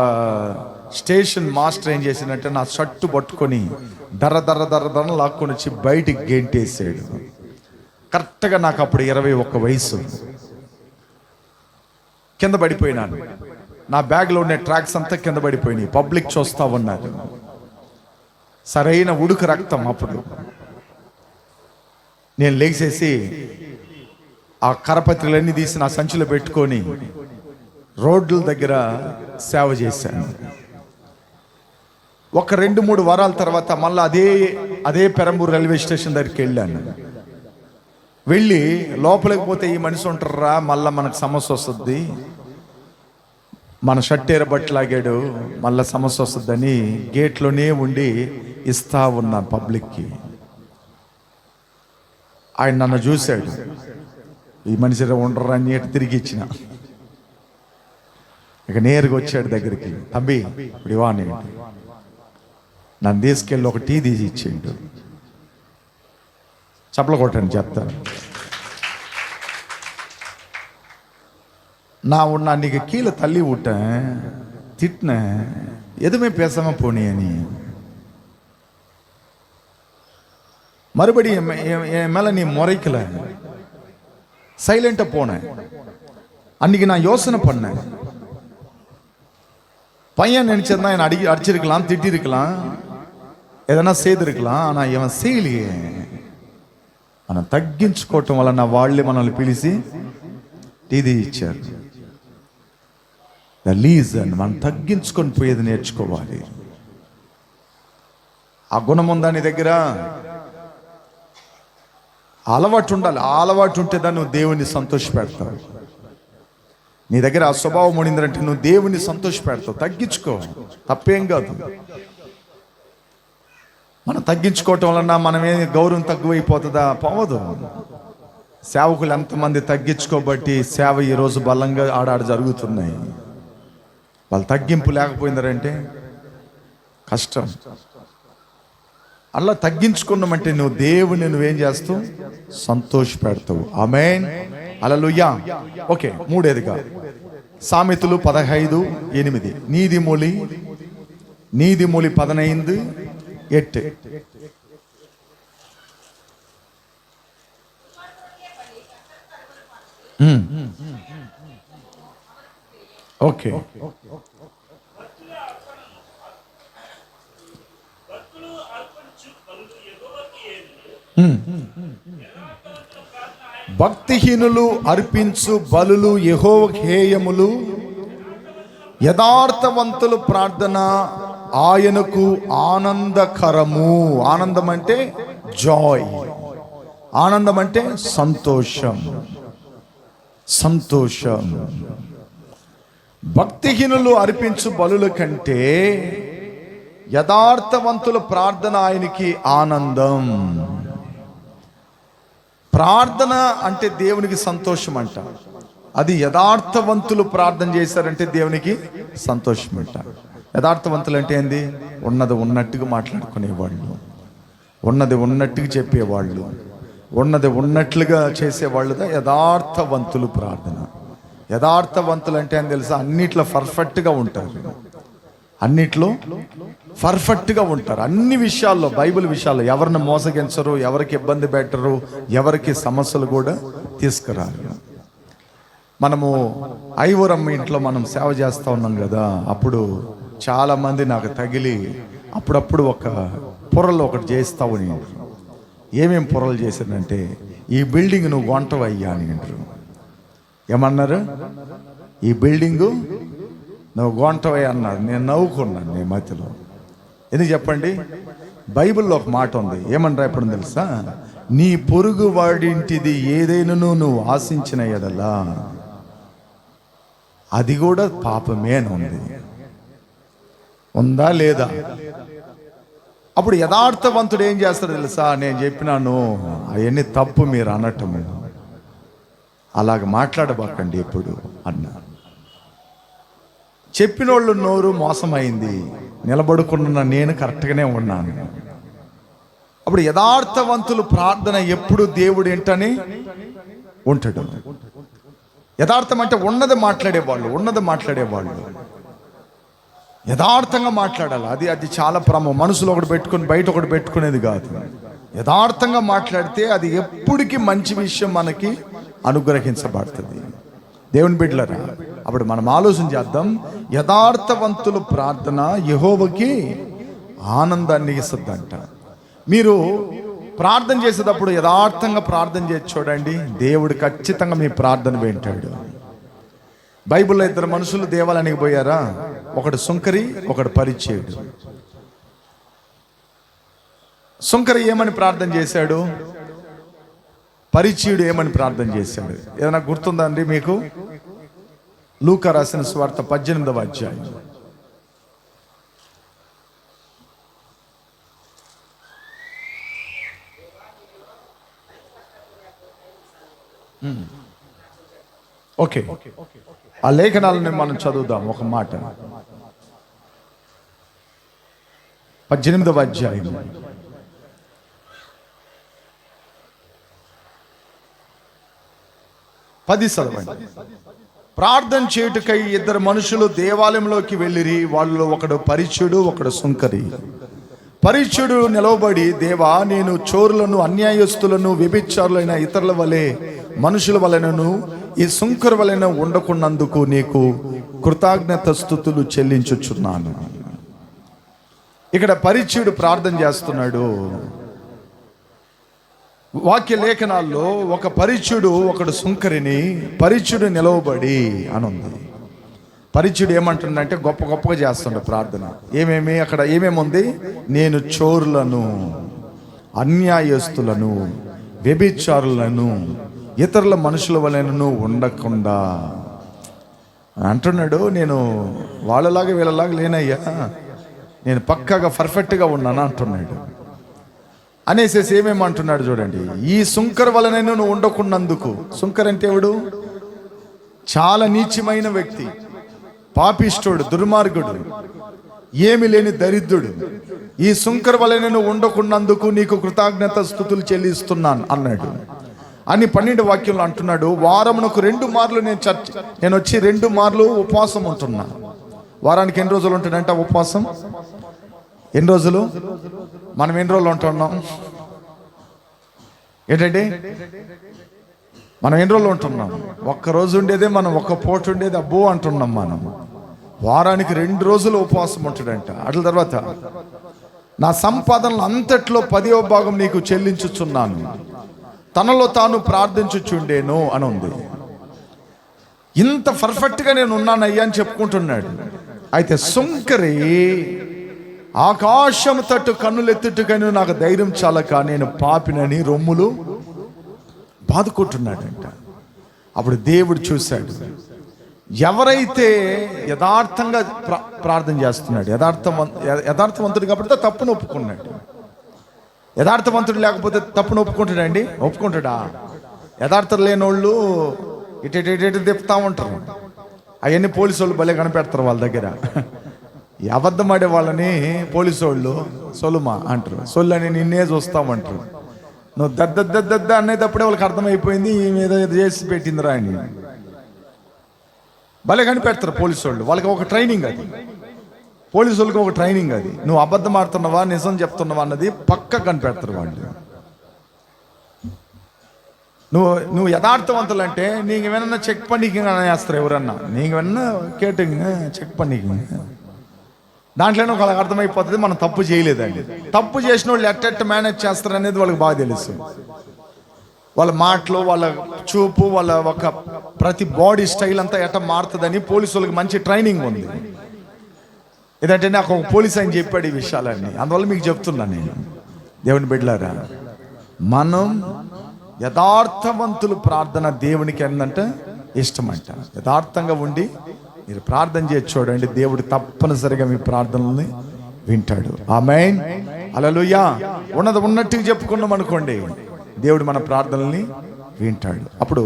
స్టేషన్ మాస్టర్ ఏం చేసినట్టే నా షర్టు పట్టుకొని దర్ర లాక్కొని వచ్చి బయటికి గెంటేసాడు. కరెక్ట్గా నాకు అప్పుడు 21 వయసు. కింద పడిపోయినాను. నా బ్యాగ్లో ఉండే ట్రాక్స్ అంతా కింద పడిపోయినాయి. పబ్లిక్ చూస్తా ఉన్నారు. సరైన ఉడుకు రక్తం. అప్పుడు నేను లేచేసి ఆ కరపత్రికలన్నీ తీసి నా సంచిలో పెట్టుకొని రోడ్ల దగ్గర సేవ చేశాను. ఒక 2-3 వారాల తర్వాత మళ్ళీ అదే పెరంబూర్ రైల్వే స్టేషన్ దగ్గరికి వెళ్ళాను. వెళ్ళి లోపలికి పోతే ఈ మనిషి ఉంటారా, మళ్ళీ మనకు సమస్య వస్తుంది, మన షర్ట్ ఎరబట్టలాగాడు, మళ్ళీ సమస్య వస్తుందని గేట్లోనే ఉండి ఇస్తా ఉన్నా పబ్లిక్కి. ఆయన నన్ను చూశాడు, ఈ మనిషి ఉండరా అని తిరిగి ఇచ్చిన. ఇక నేరుగా వచ్చాడు దగ్గరికి. తమ్మి ఇప్పుడు ఇవాని నన్ను తీసుకెళ్ళి ఒక టీ తీసి ఇచ్చిండు. చప్పలు కొట్టండి చెప్తాను. நான் அன்றைக்கி கீழே தள்ளி விட்டேன், திட்டினேன், எதுவுமே பேசாமல் போனியனி. மறுபடியும் என் மேலே நீ முறைக்கல, சைலண்டாக போனேன். அன்றைக்கி நான் யோசனை பண்ணேன், பையன் நினச்சிருந்தா என்னை அடிச்சிருக்கலாம், திட்டிருக்கலாம், ఏదైనా செய்திருக்கலாம். ஆனால் இவன் செய்யலையே. మనం తగ్గించుకోవటం వలన వాళ్ళే మనల్ని పిలిచి ఇది ఇచ్చారు. The lesson. మనం తగ్గించుకొని పోయేది నేర్చుకోవాలి. ఆ గుణం ఉందా నీ దగ్గర? అలవాటు ఉండాలి. ఆ అలవాటు ఉంటే దాన్ని నువ్వు దేవుని సంతోషపెడతావు. నీ దగ్గర ఆ స్వభావం ఉండిందంటే నువ్వు దేవుని సంతోషపెడతావు. తగ్గించుకో, తప్పేం కాదు. మనం తగ్గించుకోవటం వలన మనమే గౌరవం తక్కువైపోతుందా? పోవదు. సేవకులు ఎంతమంది తగ్గించుకోబట్టి సేవ ఈరోజు బలంగా ఆడాడు జరుగుతున్నాయి. వాళ్ళు తగ్గింపు లేకపోయిందంటే కష్టం. అలా తగ్గించుకున్నామంటే నువ్వు దేవుని నువ్వేం చేస్తావు? సంతోషపెడతావు. ఆమేన్, హల్లెలూయా. ఓకే, మూడేదిగా సామెతలు 15:8 నీతిమొలి 15:8. ఓకే, భక్తిహీనులు అర్పించు బలులు యెహోవాకు హేయములు, యథార్థవంతుల ప్రార్థన ఆయనకు ఆనందకరము. ఆనందం అంటే జాయ్, ఆనందం అంటే సంతోషం. సంతోషం. భక్తిహీనులు అర్పించు బలుల కంటే యథార్థవంతుల ప్రార్థన ఆయనకి ఆనందం. ప్రార్థన అంటే దేవునికి సంతోషం అంట. అది యథార్థవంతులు ప్రార్థన చేశారంటే దేవునికి సంతోషం అంట. యథార్థవంతులు అంటే ఏంది? ఉన్నది ఉన్నట్టుగా మాట్లాడుకునేవాళ్ళు, ఉన్నది ఉన్నట్టుగా చెప్పేవాళ్ళు, ఉన్నది ఉన్నట్లుగా చేసేవాళ్ళుదా యథార్థవంతులు ప్రార్థన. యథార్థవంతులు అంటే అని తెలుసా? అన్నిట్లో పర్ఫెక్ట్గా ఉంటారు. అన్నిట్లో పర్ఫెక్ట్గా ఉంటారు. అన్ని విషయాల్లో, బైబిల్ విషయాల్లో ఎవరిని మోసగించరు, ఎవరికి ఇబ్బంది పెట్టరు, ఎవరికి సమస్యలు కూడా తీసుకురారు. మనము ఐవరమ్మ ఇంట్లో మనం సేవ చేస్తూ ఉన్నాం కదా, అప్పుడు చాలామంది నాకు తగిలి అప్పుడప్పుడు ఒక పొరలు ఒకటి చేస్తావు అని. ఏమేం పొరలు చేశానంటే, ఈ బిల్డింగ్ నువ్వు కొంటవయ్యా అని అంటారు. ఏమన్నారు? ఈ బిల్డింగు నువ్వు కొంటవే అన్నారు. నేను నవ్వుకున్నాను నీ మధ్యలో. ఎందుకు చెప్పండి? బైబిల్లో ఒక మాట ఉంది. ఏమన్నా ఇప్పుడు తెలుసా? నీ పొరుగు వాడింటిది ఏదైనాను నువ్వు ఆశించిన ఎడలా అది కూడా పాపమే అని ఉంది. ఉందా లేదా? అప్పుడు యథార్థవంతుడు ఏం చేస్తాడు తెలుసా? నేను చెప్పినాను అవన్నీ తప్పు మీరు అనటము, అలాగ మాట్లాడబాకండి ఎప్పుడు అన్నారు. చెప్పినోళ్ళు నోరు మోసమైంది, నిలబడుకున్న నేను కరెక్ట్గానే ఉన్నాను. అప్పుడు యథార్థవంతులు ప్రార్థన ఎప్పుడు దేవుడు ఏంటని ఉంటాడు. యథార్థం అంటే ఉన్నది మాట్లాడేవాళ్ళు, ఉన్నది మాట్లాడేవాళ్ళు యథార్థంగా మాట్లాడాలి. అది చాలా మనసులో ఒకటి పెట్టుకుని బయట ఒకటి పెట్టుకునేది కాదు. యథార్థంగా మాట్లాడితే అది ఎప్పటికీ మంచి విషయం మనకి అనుగ్రహించబడుతుంది. దేవుని బిడ్డలారా, అప్పుడు మనం ఆలోచన చేద్దాం. యథార్థవంతులు ప్రార్థన యెహోవాకి ఆనందాన్ని ఇస్తుందంట. మీరు ప్రార్థన చేసేటప్పుడు యథార్థంగా ప్రార్థన చేసి చూడండి, దేవుడు ఖచ్చితంగా మీ ప్రార్థన వింటాడు. బైబిల్లో ఇద్దరు మనుషులు దేవాలయానికి పోయారా? ఒకడు సుంకరి, ఒకడు పరిచయుడు. సుంకరి ఏమని ప్రార్థన చేశాడు? పరిచయుడు ఏమని ప్రార్థన చేశాడు? ఏదైనా గుర్తుందా అండి మీకు? లూకా రాసిన సువార్త 18వ అధ్యాయం. ఓకే, ఆ లేఖనాలను మనం చదువుదాం. ఒక మాట 18వ అధ్యాయం 10 చదవండి. ప్రార్థన చేయుటకై ఇద్దరు మనుషులు దేవాలయంలోకి వెళ్ళిరి. వాళ్ళు ఒకడు పరిచయుడు, ఒకడు సుంకరి. పరిచయుడు నిలవబడి, దేవా, నేను చోరులను, అన్యాయస్తులను, వ్యభిచారులైన ఇతరుల వలె మనుషుల వలెనను ఈ సుంకరు వలెన ఉండకున్నందుకు నీకు కృతజ్ఞత స్తుతులు చెల్లించుచున్నాను. ఇక్కడ పరిచయుడు ప్రార్థన చేస్తున్నాడు. వాక్య లేఖనాల్లో ఒక పరిచయుడు, ఒకడు సుంకరిని, పరిచయుడు నిలవబడి అని ఉంది. పరిచయుడు ఏమంటుండంటే గొప్పగా చేస్తుండే ప్రార్థన. ఏమేమి ఉంది? నేను చోరులను, అన్యాయస్తులను, వ్యభిచారులను, ఇతరుల మనుషుల వలెను ఉండకుండా అంటున్నాడు. నేను వాళ్ళలాగా వీళ్ళలాగా లేనయ్యా, నేను పక్కాగా పర్ఫెక్ట్గా ఉన్నాను అంటున్నాడు. అనేసేసి ఏమేమంటున్నాడు చూడండి, ఈ సుంకర్ వలనైనా నువ్వు ఉండకున్నందుకు. సుంకర్ అంటే ఎవడు? చాలా నీచమైన వ్యక్తి, పాపిష్టుడు, దుర్మార్గుడు, ఏమి లేని దరిద్రుడు. ఈ సుంకర్ వలన నువ్వు ఉండకున్నందుకు నీకు కృతజ్ఞత స్తుతులు చెల్లిస్తున్నాను అన్నాడు. అని 12 వాక్యంలో అంటున్నాడు, వారమునకు 2 మార్లు నేను వచ్చి 2 మార్లు ఉపవాసం ఉంటున్నా. వారానికి ఎన్ని రోజులు ఉంటుందంట ఉపవాసం? ఎన్ని రోజులు? మనం ఎన్ని రోజులు ఉంటున్నాం? ఏంటంటే మనం ఎన్ని రోజులు ఉంటున్నాం? ఒక్క రోజు ఉండేదే మనం, ఒక్క పూట ఉండేది అబ్బో అంటున్నాం మనం. వారానికి 2 రోజులు ఉపవాసం ఉంటాడంట. అట్ల తర్వాత నా సంపాదనలు అంతట్లో 10వ భాగం నీకు చెల్లించుచున్నాను, తనలో తాను ప్రార్థించుచుండేను అని ఉంది. ఇంత పర్ఫెక్ట్గా నేను ఉన్నానయ్యా అని చెప్పుకుంటున్నాడు. అయితే సుంకరి ఆకాశం తట్టు కన్నులెత్తుటకని నాకు ధైర్యం చాలక నేను పాపినని రొమ్ములు బాదుకుంటున్నాడంట. అప్పుడు దేవుడు చూశాడు, ఎవరైతే యథార్థంగా ప్రార్థన చేస్తున్నాడు, యథార్థవంతుడు కాబట్టి తప్పును ఒప్పుకున్నాడు. యథార్థవంతుడు లేకపోతే తప్పును ఒప్పుకుంటాడండి? ఒప్పుకుంటాడా? యథార్థం లేని వాళ్ళు ఇటు తిప్పుతా ఉంటారు. అవన్నీ పోలీసు వాళ్ళు భలే కనిపెడతారు వాళ్ళ దగ్గర. అబద్ధం ఆడే వాళ్ళని పోలీసు వాళ్ళు సొలుమా అంటారు, సొల్లు అని నిన్నే చూస్తామంటారు. నువ్వు దద్ద అనేటప్పుడే వాళ్ళకి అర్థమైపోయింది మీద చేసి పెట్టిందిరా అని. భలే కనిపెడతారు పోలీసు వాళ్ళు. వాళ్ళకి ఒక ట్రైనింగ్ అది, పోలీసు వాళ్ళకి ఒక ట్రైనింగ్ అది. నువ్వు అబద్ధం ఆడుతున్నావా నిజం చెప్తున్నావా అన్నది పక్క కనిపెడతారు వాళ్ళు. నువ్వు యథార్థవంతులు అంటే నీకు ఏమన్నా చెక్ పన్నీకింగ్ అని వేస్తారు ఎవరన్నా, నీకు ఏమన్నా కేటింగ్ చెక్ పన్నీకింగ్. దాంట్లోనే వాళ్ళకి అర్థమైపోతుంది మనం తప్పు చేయలేదండి. తప్పు చేసిన వాళ్ళు ఎట్ట మేనేజ్ చేస్తారు అనేది వాళ్ళకి బాగా తెలుసు. వాళ్ళ మాటలు, వాళ్ళ చూపు, వాళ్ళ ఒక ప్రతి బాడీ స్టైల్ అంతా ఎట్ట మారుతుందని పోలీసు వాళ్ళకి మంచి ట్రైనింగ్ ఉంది. ఏదంటే నాకు ఒక పోలీస్ ఆయన చెప్పాడు ఈ విషయాలన్నీ, అందువల్ల మీకు చెప్తున్నాను నేను. దేవుని బిడ్డలారా, మనం యథార్థవంతులు ప్రార్థన దేవునికి ఏంటంటే ఇష్టమంట. యథార్థంగా ఉండి మీరు ప్రార్థన చేసి చూడండి, దేవుడు తప్పనిసరిగా మీ ప్రార్థనల్ని వింటాడు. ఆమేన్, హల్లెలూయా. ఉన్నట్టుగా చెప్పుకున్నాం అనుకోండి, దేవుడు మన ప్రార్థనల్ని వింటాడు. అప్పుడు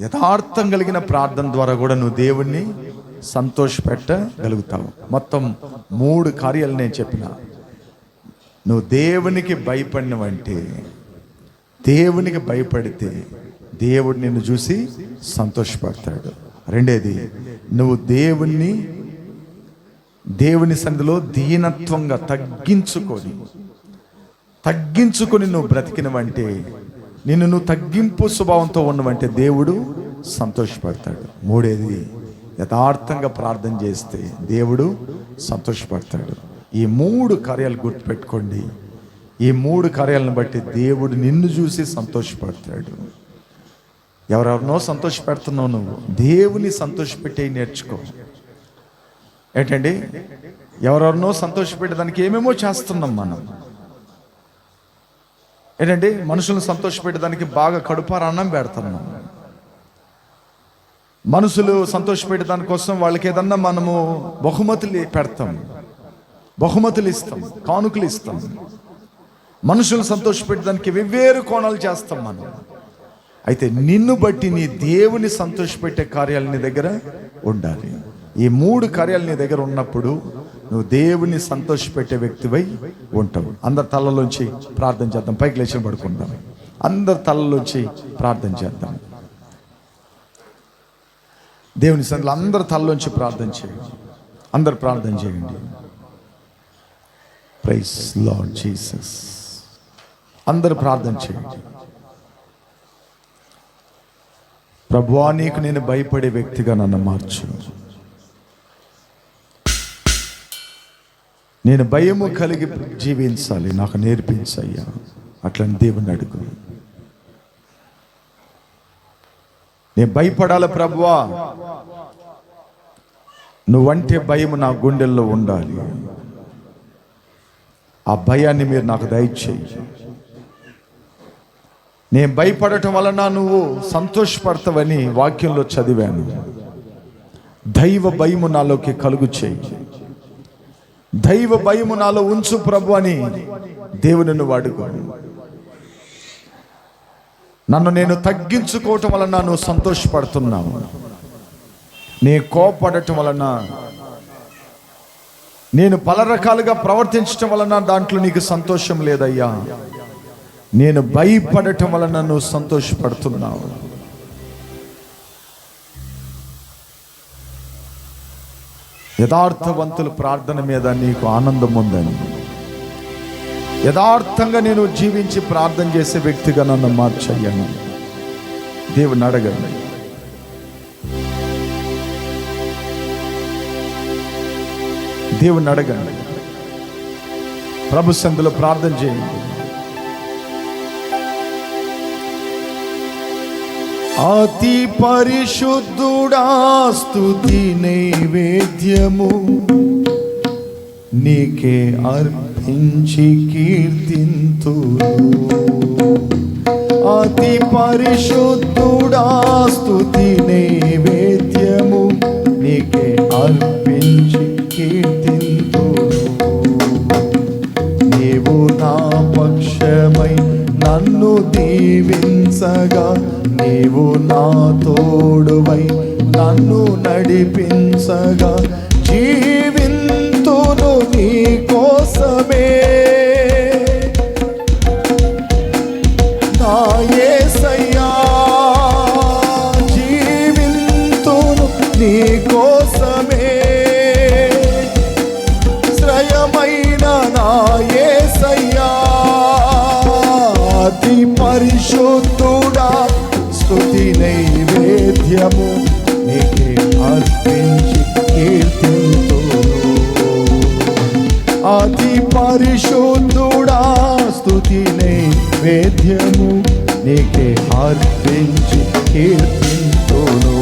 యథార్థం కలిగిన ప్రార్థన ద్వారా కూడా నువ్వు దేవుణ్ణి సంతోషపెట్టగలుగుతావు. మొత్తం 3 కార్యాలు నేను చెప్పిన. నువ్వు దేవునికి భయపడినవంటే, దేవునికి భయపడితే దేవుడు నిన్ను చూసి సంతోషపడతాడు. రెండేది, నువ్వు దేవుని సన్నిధిలో దీనత్వంగా తగ్గించుకొని నువ్వు బ్రతికినవంటే, నువ్వు తగ్గింపు స్వభావంతో ఉన్నవంటే దేవుడు సంతోషపడతాడు. మూడేది, యథార్థంగా ప్రార్థన చేస్తే దేవుడు సంతోషపడతాడు. ఈ 3 కార్యాలు గుర్తుపెట్టుకోండి. ఈ 3 కార్యాలను బట్టి దేవుడు నిన్ను చూసి సంతోషపడతాడు. ఎవరెవరినో సంతోషపెడుతున్నావు, నువ్వు దేవుని సంతోషపెట్టే నేర్చుకో. ఏంటండి, ఎవరెవరినో సంతోషపెట్టేదానికి ఏమేమో చేస్తున్నాం మనం. ఏంటంటే మనుషులను సంతోషపెట్టేదానికి బాగా కడుపార అన్నం పెడుతున్నాం. మనుషులు సంతోషపెట్టేదాని కోసం వాళ్ళకి ఏదన్నా మనము బహుమతులు పెడతాం, బహుమతులు ఇస్తాం, కానుకలు ఇస్తాం. మనుషులు సంతోషపెట్టేదానికి వెవ్వేరు కోణాలు చేస్తాం మనం. అయితే నిన్ను బట్టి నీ దేవుని సంతోషపెట్టే కార్యాలు నీ దగ్గర ఉండాలి. ఈ 3 కార్యాలు నీ దగ్గర ఉన్నప్పుడు నువ్వు దేవుని సంతోషపెట్టే వ్యక్తివై ఉంటావు. అందరి తలలోంచి ప్రార్థన చేద్దాం. పైకి లేచి పడుకుందాం. అందరి తలలోంచి ప్రార్థన చేద్దాం. దేవుని సన్నిధిలో అందరి తలలోంచి ప్రార్థన చేయండి. అందరు ప్రార్థన చేయండి. Praise Lord Jesus. అందరు ప్రార్థన చేయండి. ప్రభువా, నీకు నేను భయపడే వ్యక్తిగా నన్ను మార్చు. నేను భయము కలిగి జీవించాలి, నాకు నేర్పించయ్యా. అట్లని దేవుని అడుగు. నేను భయపడాలి ప్రభువా, నువ్వంటే భయము నా గుండెల్లో ఉండాలి. ఆ భయాన్ని మీరు నాకు దయచేయి. నేను భయపడటం వలన నువ్వు సంతోషపడతావని వాక్యంలో చదివాను. దైవ భయము నాలోకి కలుగు చేయి, దైవ భయము నాలో ఉంచు ప్రభు అని దేవుని నువ్వు అడుగు. నన్ను నేను తగ్గించుకోవటం వలన నువ్వు సంతోషపడుతున్నావు. నీ కోపడటం వలన, నేను పల రకాలుగా ప్రవర్తించటం వలన దాంట్లో నీకు సంతోషం లేదయ్యా. నేను భయపడటం వలన నువ్వు సంతోషపడుతున్నావు. యథార్థవంతుల ప్రార్థన మీద నీకు ఆనందం ఉందని, యథార్థంగా నేను జీవించి ప్రార్థన చేసే వ్యక్తిగా నన్ను మార్చయ్యను దేవుని అడగండి. దేవుని అడగండి, ప్రభు సన్నిధిలో ప్రార్థన చేయండి. అతి పరిశుద్ధుడా స్తుతి నైవేద్యము నీకే అర్పించి కీర్తింతును. అతి పరిశుద్ధుడా స్తుతి నైవేద్యము నీకే అర్పించి కీర్తింతును. నీవు నా పక్షమై నన్ను దీవించగా, నీవు నా తోడువై నన్ను నడిపించగా, జీవింతును నీ కోసమే. నా యేసయ్యా జీవింతును నీ కోసమే. శ్రయమైన నా యేసయ్యా అతి పరిశుద్ధుడా స్తుతి నైవేద్యము నీకే అర్పించి కీర్తింతును. అతి పరిశుద్ధుడా స్తుతి నైవేద్యము నీకే అర్పించి కీర్తింతును.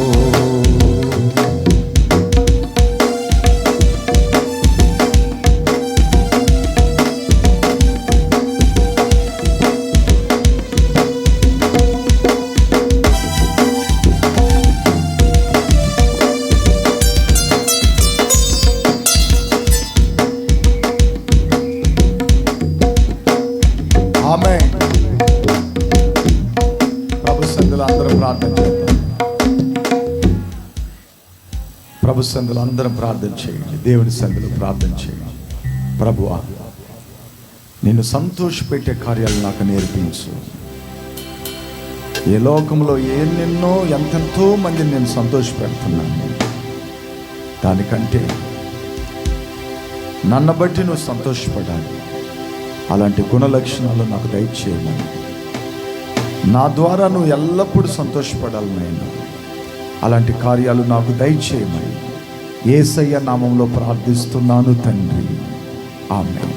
ప్రభు సన్నిధిలో అందరం ప్రార్థన చేయండి. దేవుని సన్నిధిలో ప్రార్థన చేయండి. ప్రభువా, నిన్ను సంతోషపెట్టే కార్యాలు నాకు నేర్పించు. ఏ లోకంలో ఎన్నెన్నో ఎంతెంతో మందిని నేను సంతోషపెడుతున్నాను. దానికంటే నన్ను బట్టి నువ్వు సంతోషపడాలి. అలాంటి గుణ లక్షణాలు నాకు దయచేయమని, నా ద్వారా నువ్వు ఎల్లప్పుడూ సంతోషపడాలి నాయనా. అలాంటి కార్యాలు నాకు దయచేయమని యేసయ్య నామంలో ప్రార్థిస్తున్నాను తండ్రి. ఆమేన్.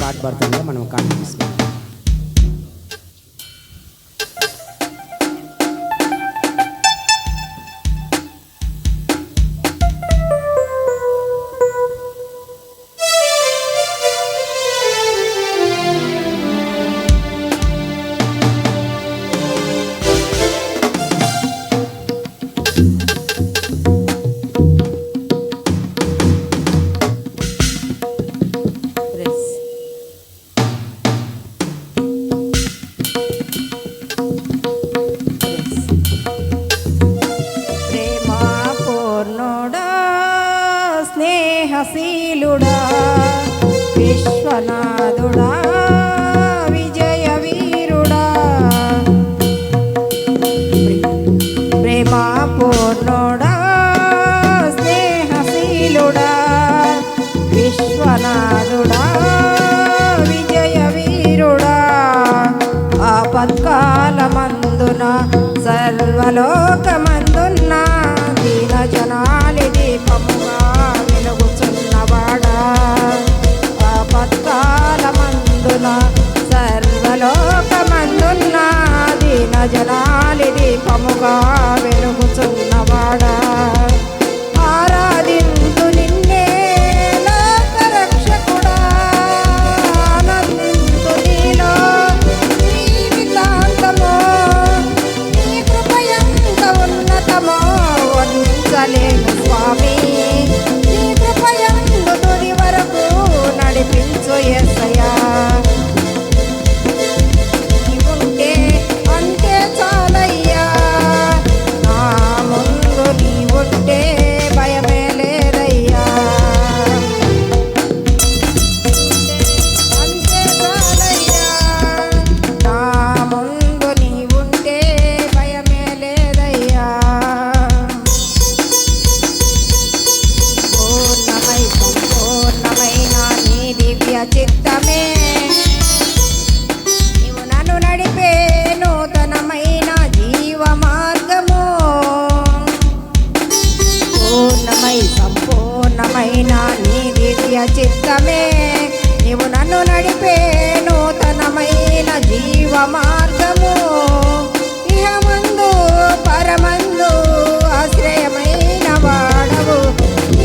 పాట పాడుతుందో మనం కాల్ తీసుకుంటాం. స్నేహశీలుడా విశ్వనాథుడా విజయ వీరుడా ప్రేమా పూర్ణుడా స్నేహశీలుడా విశ్వనాథుడా విజయ వీరుడా ఆపత్కాలమందున సర్వలోకమందున్న దీన జనాలి దీపముగా వెలుగుచున్నవాడా ఆపత్కాలమందున సర్వ జనాలి దీపముగా వెలుగుచున్నవాడా ఆరాధింతు నిన్నే లోక రక్షకుడా ఆనందింతు నీలో జీవితాంతము నీ కృపయంత ఉన్నతమో వర్ణించలేను స్వామి నీ కృపయందు తుది వరకు నడిపించు యేసయ్యా నీవుంటే అంతే చాలయ్యా నా ముందు నీవుంటే భయమే లేదయ్యా అంతే చాలయ్యా నా ముందు నీవుంటే భయమే లేదయ్యా పూర్ణమైన నీ దివ్య చిత్తమే నీవు నన్ను నడిపే నూతనమైన జీవ మార్గము సంపూర్ణమైన నీ దివ్య చిత్తమే నీవు నన్ను నడిపే నూతనమైన జీవ మార్గము ఇహమందు పరమందు ఆశ్రయమైన వాడవు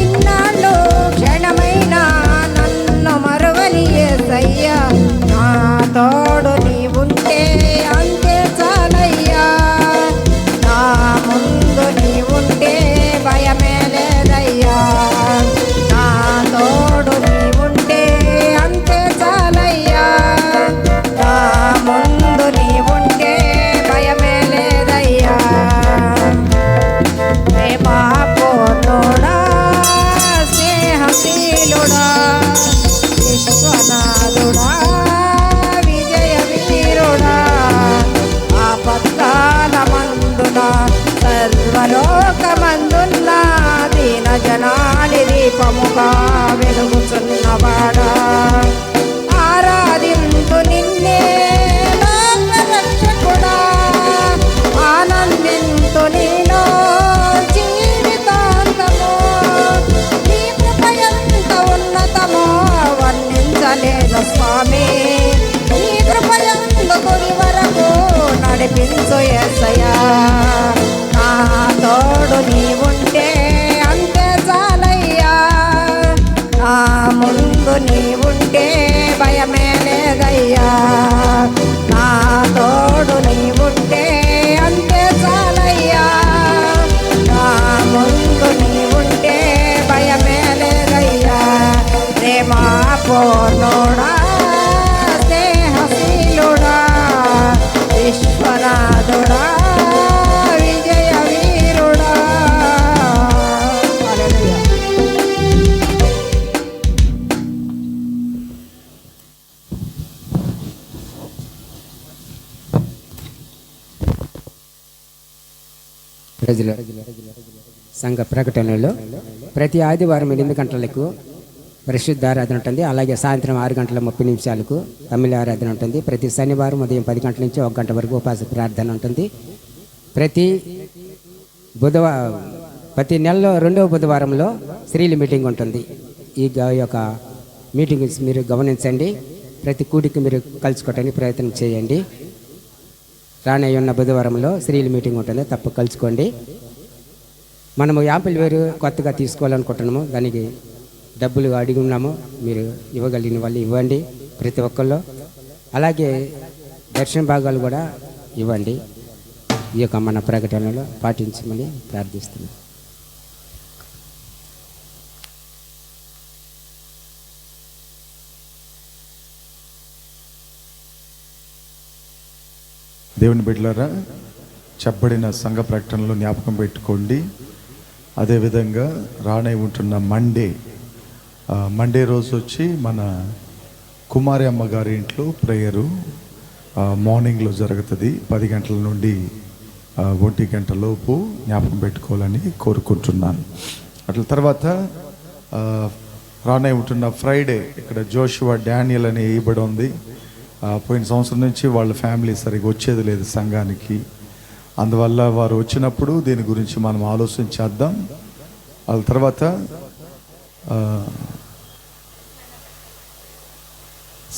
ఇన్నాళ్ళు క్షణమైన నన్ను మరువని యేసయ్యా నా తోడు నీవుంటే అంతే చాలయ్యా నా ముందు నీవుంటే భయమే లేదయ్యా నా తోడు నీవుంటే అంతే చాలయ్యా నా ముందు నీవుంటే భయమే లేదయ్యా ప్రేమా పూర్ణుడా స్నేహశీలుడా విశ్వనాథుడా విజయ వీరుడా ఆపత్కాలమందున సర్వలోకమందున్న దీన జనాలి దీపముగా వెలుగుచున్నవాడా ఆరాధింతు నిన్నే లోక రక్షకుడా ఆనందింతు నీలో జీవితాంతము నీ కృపయంత ఉన్నతమో వర్ణించలేదు స్వామి నీ కృపయందు తుది వరకు నడిపించు యేసయ్యా నా తోడు నీవుంటే అంతే చాలయ్యా నా ముందు నీవుంటే భయమే లేదయ్యా నా తోడు నీవుంటే అంతే చాలయ్యా నా ముందు నీవుంటే భయమే లేదయ్యా ప్రేమా పూర్ణుడా స్నేహశీలుడా విశ్వనాథుడా విజయ వీరుడా హల్లెలూయా ప్రజలు సంఘ ప్రకటనలో ప్రతి ఆదివారం 8 గంటలకు పరిశుద్ధ ఆరాధన ఉంటుంది. అలాగే సాయంత్రం 6:30 తమిళ ఆరాధన ఉంటుంది. ప్రతి శనివారం ఉదయం 10 గంటల నుంచి 1 గంట వరకు ఉపవాస ప్రార్థన ఉంటుంది. ప్రతి నెలలో 2వ బుధవారంలో స్త్రీల మీటింగ్ ఉంటుంది. ఈ యొక్క మీటింగ్ మీరు గమనించండి. ప్రతి కూడికి మీరు కలుసుకోవడానికి ప్రయత్నం చేయండి. రానయ్య ఉన్న బుధవారంలో స్త్రీల మీటింగ్ ఉంటుంది, తప్ప కలుసుకోండి. మనము యాంపిల్ వేరు కొత్తగా తీసుకోవాలనుకుంటున్నాము, దానికి డబ్బులు అడిగి ఉన్నాము. మీరు ఇవ్వగలిగిన వాళ్ళు ఇవ్వండి ప్రతి ఒక్కళ్ళు. అలాగే దర్శన భాగాలు కూడా ఇవ్వండి. ఈ యొక్క మన ప్రకటనలో పాటించమని ప్రార్థిస్తున్నాం. దేవుని బిడ్డలారా, చెప్పబడిన సంఘ ప్రకటనలో జ్ఞాపకం పెట్టుకోండి. అదేవిధంగా రానై ఉంటున్న మండే రోజు వచ్చి మన కుమారి అమ్మగారి ఇంట్లో ప్రేయరు మార్నింగ్లో జరుగుతుంది. 10 గంటల నుండి 1 గంట లోపు జ్ఞాపకం పెట్టుకోవాలని కోరుకుంటున్నాను. అట్ల తర్వాత రానై ఉంటున్న ఫ్రైడే ఇక్కడ జోషువా డానియల్ అని వేయబడి ఉంది. పోయిన సంవత్సరం నుంచి వాళ్ళ ఫ్యామిలీ సరిగ్గా వచ్చేది లేదు సంఘానికి. అందువల్ల వారు వచ్చినప్పుడు దీని గురించి మనం ఆలోచన చేద్దాం. ఆ తర్వాత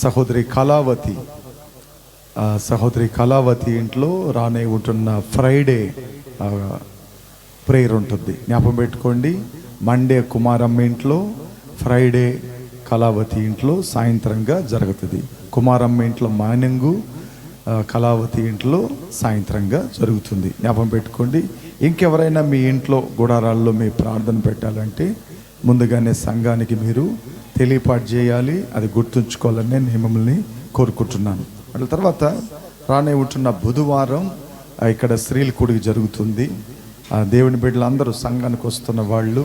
సహోదరి కళావతి సహోదరి కళావతి ఇంట్లో రానే ఉంటున్న ఫ్రైడే ప్రేయర్ ఉంటుంది. జ్ఞాపకం పెట్టుకోండి. మండే కుమారమ్మ ఇంట్లో, ఫ్రైడే కళావతి ఇంట్లో సాయంత్రంగా జరుగుతుంది. కుమారమ్మ ఇంట్లో మార్నింగు, కళావతి ఇంట్లో సాయంత్రంగా జరుగుతుంది. జ్ఞాపకం పెట్టుకోండి. ఇంకెవరైనా మీ ఇంట్లో గుడారాల్లో మీ ప్రార్థన పెట్టాలంటే ముందుగానే సంఘానికి మీరు తెలియపాటు చేయాలి. అది గుర్తుంచుకోవాలని నేను మిమ్మల్ని కోరుకుంటున్నాను. అట్ల తర్వాత రానే ఉంటున్న బుధవారం ఇక్కడ స్త్రీల కూడిక జరుగుతుంది. దేవుని బిడ్డలందరూ సంఘానికి వస్తున్న వాళ్ళు,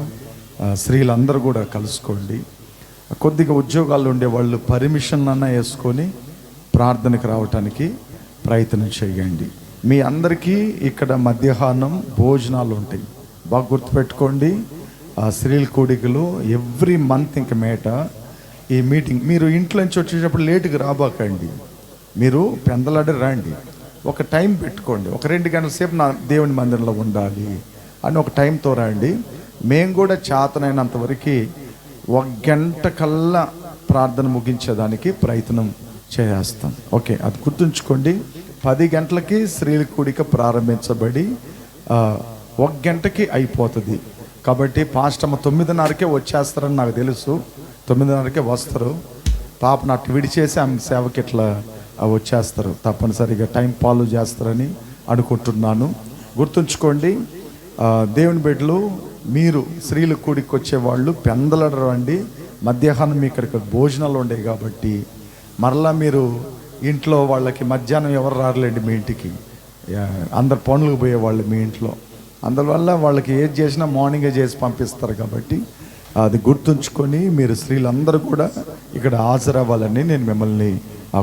స్త్రీలందరూ కూడా కలుసుకోండి. కొద్దిగా ఉద్యోగాలు ఉండేవాళ్ళు పర్మిషన్ అన్న వేసుకొని ప్రార్థనకు రావటానికి ప్రయత్నం చేయండి. మీ అందరికీ ఇక్కడ మధ్యాహ్నం భోజనాలు ఉంటాయి. బాగా గుర్తుపెట్టుకోండి. స్త్రీల కూడికలు ఎవ్రీ మంత్ ఇంక మేట ఈ మీటింగ్. మీరు ఇంట్లో నుంచి వచ్చేటప్పుడు లేటుగా రాబాకండి. మీరు పెందలాడి రండి. ఒక టైం పెట్టుకోండి. ఒక 2 గంటల సేపు నా దేవుని మందిరంలో ఉండాలి అని ఒక టైంతో రండి. మేము కూడా చేతనైనంత వరకు 1 గంట కల్లా ప్రార్థన ముగించేదానికి ప్రయత్నం చేస్తాం. ఓకే, అది గుర్తుంచుకోండి. 10 గంటలకి స్త్రీల కూడిక ప్రారంభించబడి 1 గంటకి అయిపోతుంది. కాబట్టి పాస్టమ్మ 9:30కే వచ్చేస్తారని నాకు తెలుసు. 9:30కే వస్తారు. పాప నాకు విడిచేసి ఆమె సేవకి ఇట్లా వచ్చేస్తారు. తప్పనిసరిగా టైం ఫాలో చేస్తారని అనుకుంటున్నాను. గుర్తుంచుకోండి. దేవుని బిడ్డలు, మీరు స్త్రీల కూడికి వచ్చేవాళ్ళు పెందలడండి. మధ్యాహ్నం మీ ఇక్కడికి భోజనాలు ఉండేవి కాబట్టి మరలా మీరు ఇంట్లో వాళ్ళకి మధ్యాహ్నం ఎవరు రారులేండి మీ ఇంటికి. అందరు పనులకు పోయేవాళ్ళు మీ ఇంట్లో. అందువల్ల వాళ్ళకి ఏది చేసినా మార్నింగే చేసి పంపిస్తారు. కాబట్టి అది గుర్తుంచుకొని మీరు స్త్రీలందరూ కూడా ఇక్కడ హాజరవ్వాలని నేను మిమ్మల్ని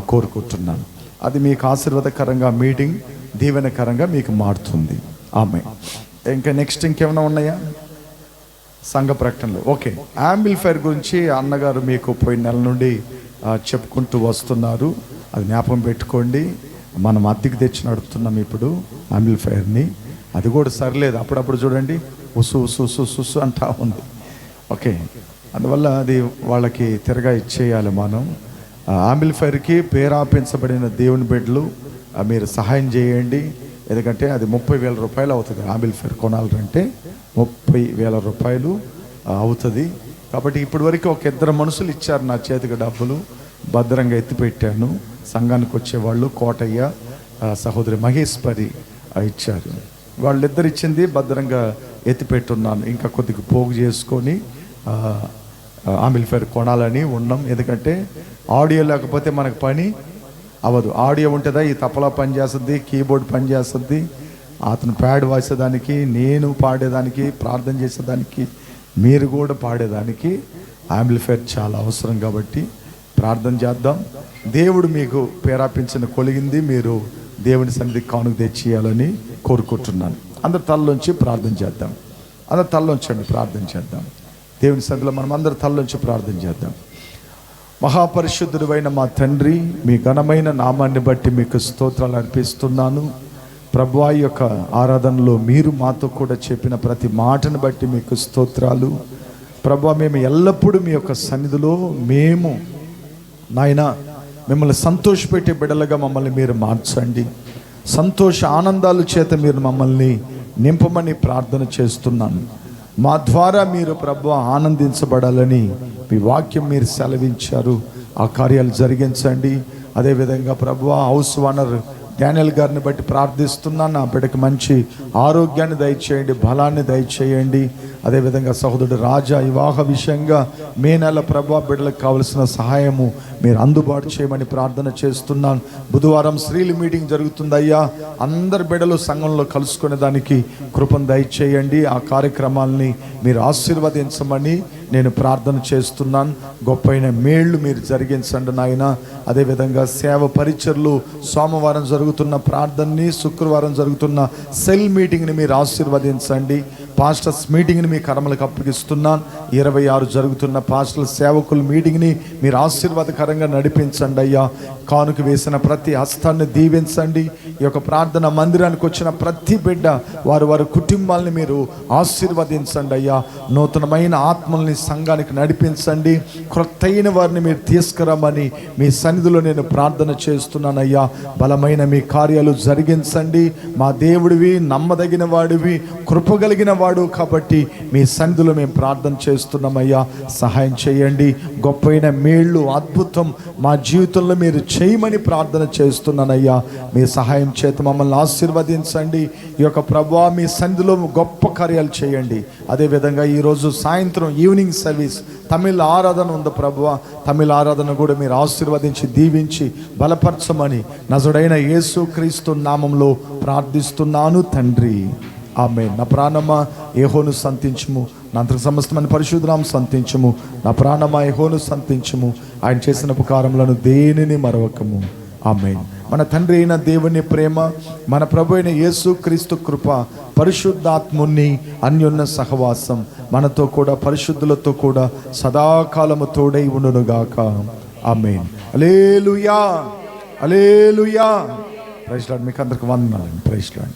కోరుకుంటున్నాను. అది మీకు ఆశీర్వాదకరంగా, మీటింగ్ దీవెనకరంగా మీకు మారుతుంది. ఆమె ఇంకా నెక్స్ట్ ఇంకేమైనా ఉన్నాయా సంఘ ప్రకటనలు? ఓకే, యాంప్లిఫైర్ గురించి అన్నగారు మీకు పోయిన నెల నుండి చెప్పుకుంటూ వస్తున్నారు. అది జ్ఞాపకం పెట్టుకోండి. మనం అద్దెకి తెచ్చి నడుపుతున్నాం ఇప్పుడు యాంప్లిఫైర్ని. అది కూడా సరిలేదు. అప్పుడప్పుడు చూడండి ఉసు ఉసు ఉసు ఉసు అంటా ఉంది. ఓకే, అందువల్ల అది వాళ్ళకి తిరగా ఇచ్చేయాలి మనం. యాంప్లిఫైర్కి పేరాపించబడిన దేవుని బిడ్డలు మీరు సహాయం చేయండి. ఎందుకంటే అది 30,000 రూపాయలు అవుతుంది. యాంప్లిఫైర్ కొనాలంటే 30,000 రూపాయలు అవుతుంది. కాబట్టి ఇప్పటి వరకు ఒక 2 మనుషులు ఇచ్చారు నా చేతికి డబ్బులు. భద్రంగా ఎత్తిపెట్టాను. సంఘానికి వచ్చేవాళ్ళు కోటయ్య, సహోదరి మహేశ్వరి ఇచ్చారు. వాళ్ళిద్దరు ఇచ్చింది భద్రంగా ఎత్తిపెట్టున్నాను. ఇంకా కొద్దిగా పోగు చేసుకొని యాంప్లిఫైర్ కొనాలని ఉన్నాం. ఎందుకంటే ఆడియో లేకపోతే మనకు పని అవ్వదు. ఆడియో ఉంటుందా ఈ తపలా పని చేస్తుంది, కీబోర్డ్ పని చేస్తుంది, అతను ప్యాడ్ వాసేదానికి, నేను పాడేదానికి, ప్రార్థన చేసేదానికి, మీరు కూడా పాడేదానికి యాంప్లిఫైర్ చాలా అవసరం. కాబట్టి ప్రార్థన చేద్దాం. దేవుడు మీకు పేరాపించిన కొలిగింది మీరు దేవుని సన్నిధికి కానుక తెచ్చియాలని కోరుకుంటున్నాను. అందరు తలలోంచి ప్రార్థన చేద్దాం. అందరు తలలోంచండి, ప్రార్థన చేద్దాం. దేవుని సన్నిధిలో మనం అందరు తలలోంచి ప్రార్థన చేద్దాం. మహాపరిశుద్ధుడైన మా తండ్రి, మీ ఘనమైన నామాన్ని బట్టి మీకు స్తోత్రాలు అర్పిస్తున్నాను. ప్రభువా, యొక్క ఆరాధనలో మీరు మాతో కూడా చెప్పిన ప్రతి మాటను బట్టి మీకు స్తోత్రాలు. ప్రభువా, మేము ఎల్లప్పుడూ మీ యొక్క సన్నిధిలో మేము నాయన మిమ్మల్ని సంతోషపెట్టే బిడ్డలుగా మమ్మల్ని మీరు మార్చండి. సంతోష ఆనందాల చేత మీరు మమ్మల్ని నింపమని ప్రార్థన చేస్తున్నాను. మా ద్వారా మీరు ప్రభువా ఆనందించబడాలని మీ వాక్యం మీరు సెలవించారు. ఆ కార్యాలు జరిగించండి. అదేవిధంగా ప్రభువా, హౌస్ ఓనర్ డానియల్ గారిని బట్టి ప్రార్థిస్తున్నాను. నా బిడ్డకి మంచి ఆరోగ్యాన్ని దయచేయండి, బలాన్ని దయచేయండి. అదేవిధంగా సహోదరుడు రాజా వివాహ విషయంగా మే నెల ప్రభువా బిడ్డలకు కావలసిన సహాయము మీరు అందుబాటు చేయమని ప్రార్థన చేస్తున్నాను. బుధవారం స్త్రీల మీటింగ్ జరుగుతుందయ్యా. అందరి బిడ్డలు సంఘంలో కలుసుకునే దానికి కృపను దయచేయండి. ఆ కార్యక్రమాలని మీరు ఆశీర్వదించమని నేను ప్రార్థన చేస్తున్నాను. గొప్పైన మేళ్ళు మీరు జరిగించండి నాయన. అదేవిధంగా సేవ పరిచర్లు సోమవారం జరుగుతున్న ప్రార్థనని, శుక్రవారం జరుగుతున్న సెల్ మీటింగ్ని మీరు ఆశీర్వదించండి. పాస్టర్స్ మీటింగ్ని మీ కర్మలకు అప్పగిస్తున్నాను. 26 జరుగుతున్న పాస్టర్ల సేవకుల మీటింగ్ని మీరు ఆశీర్వాదకరంగా నడిపించండి అయ్యా. కానుక వేసిన ప్రతి హస్తాన్ని దీవించండి. ఈ యొక్క ప్రార్థన మందిరానికి వచ్చిన ప్రతి బిడ్డ వారి కుటుంబాలని మీరు ఆశీర్వదించండి అయ్యా. నూతనమైన ఆత్మల్ని సంఘానికి నడిపించండి. క్రొత్తైన వారిని మీరు తీసుకురమ్మని మీ సన్నిధిలో నేను ప్రార్థన చేస్తున్నానయ్యా. బలమైన మీ కార్యాలు జరిగించండి. మా దేవుడివి, నమ్మదగిన వాడివి, కృపగలిగిన వాడు కాబట్టి మీ సన్నిధిలో మేము ప్రార్థన చేస్తున్నామయ్యా. సహాయం చేయండి. గొప్పైన మేళ్ళు, అద్భుతం మా జీవితంలో మీరు చేయమని ప్రార్థన చేస్తున్నానయ్యా. మీ సహాయం చేత మమ్మల్ని ఆశీర్వదించండి. ఈ యొక్క ప్రభువా మీ సన్నిధిలో గొప్ప కార్యాలు చేయండి. అదేవిధంగా ఈరోజు సాయంత్రం ఈవినింగ్ సర్వీస్ తమిళ ఆరాధన ఉంది ప్రభువా. తమిళ ఆరాధన కూడా మీరు ఆశీర్వదించి దీవించి బలపరచమని నజరుడైన యేసుక్రీస్తు నామంలో ప్రార్థిస్తున్నాను తండ్రి. ఆమేన్. నా ప్రాణమా యెహోవాను సంతించుము, నా అంతరంగ సమస్తమైన పరిశుద్ధనామ సంతించుము. నా ప్రాణమా యెహోవాను సంతించుము, ఆయన చేసిన ఉపకారములను దేనిని మరవకము. ఆమేన్. మన తండ్రి అయిన దేవుని ప్రేమ, మన ప్రభు అయిన యేసుక్రీస్తు కృప, పరిశుద్ధాత్ముని అన్యోన్య సహవాసం మనతో కూడా పరిశుద్ధులతో కూడా సదాకాలము తోడై ఉండునుగాక. ఆమేన్. హల్లెలూయా, హల్లెలూయా. Praise lord. మీకు అందరికి వందనాలండి. Praise lord.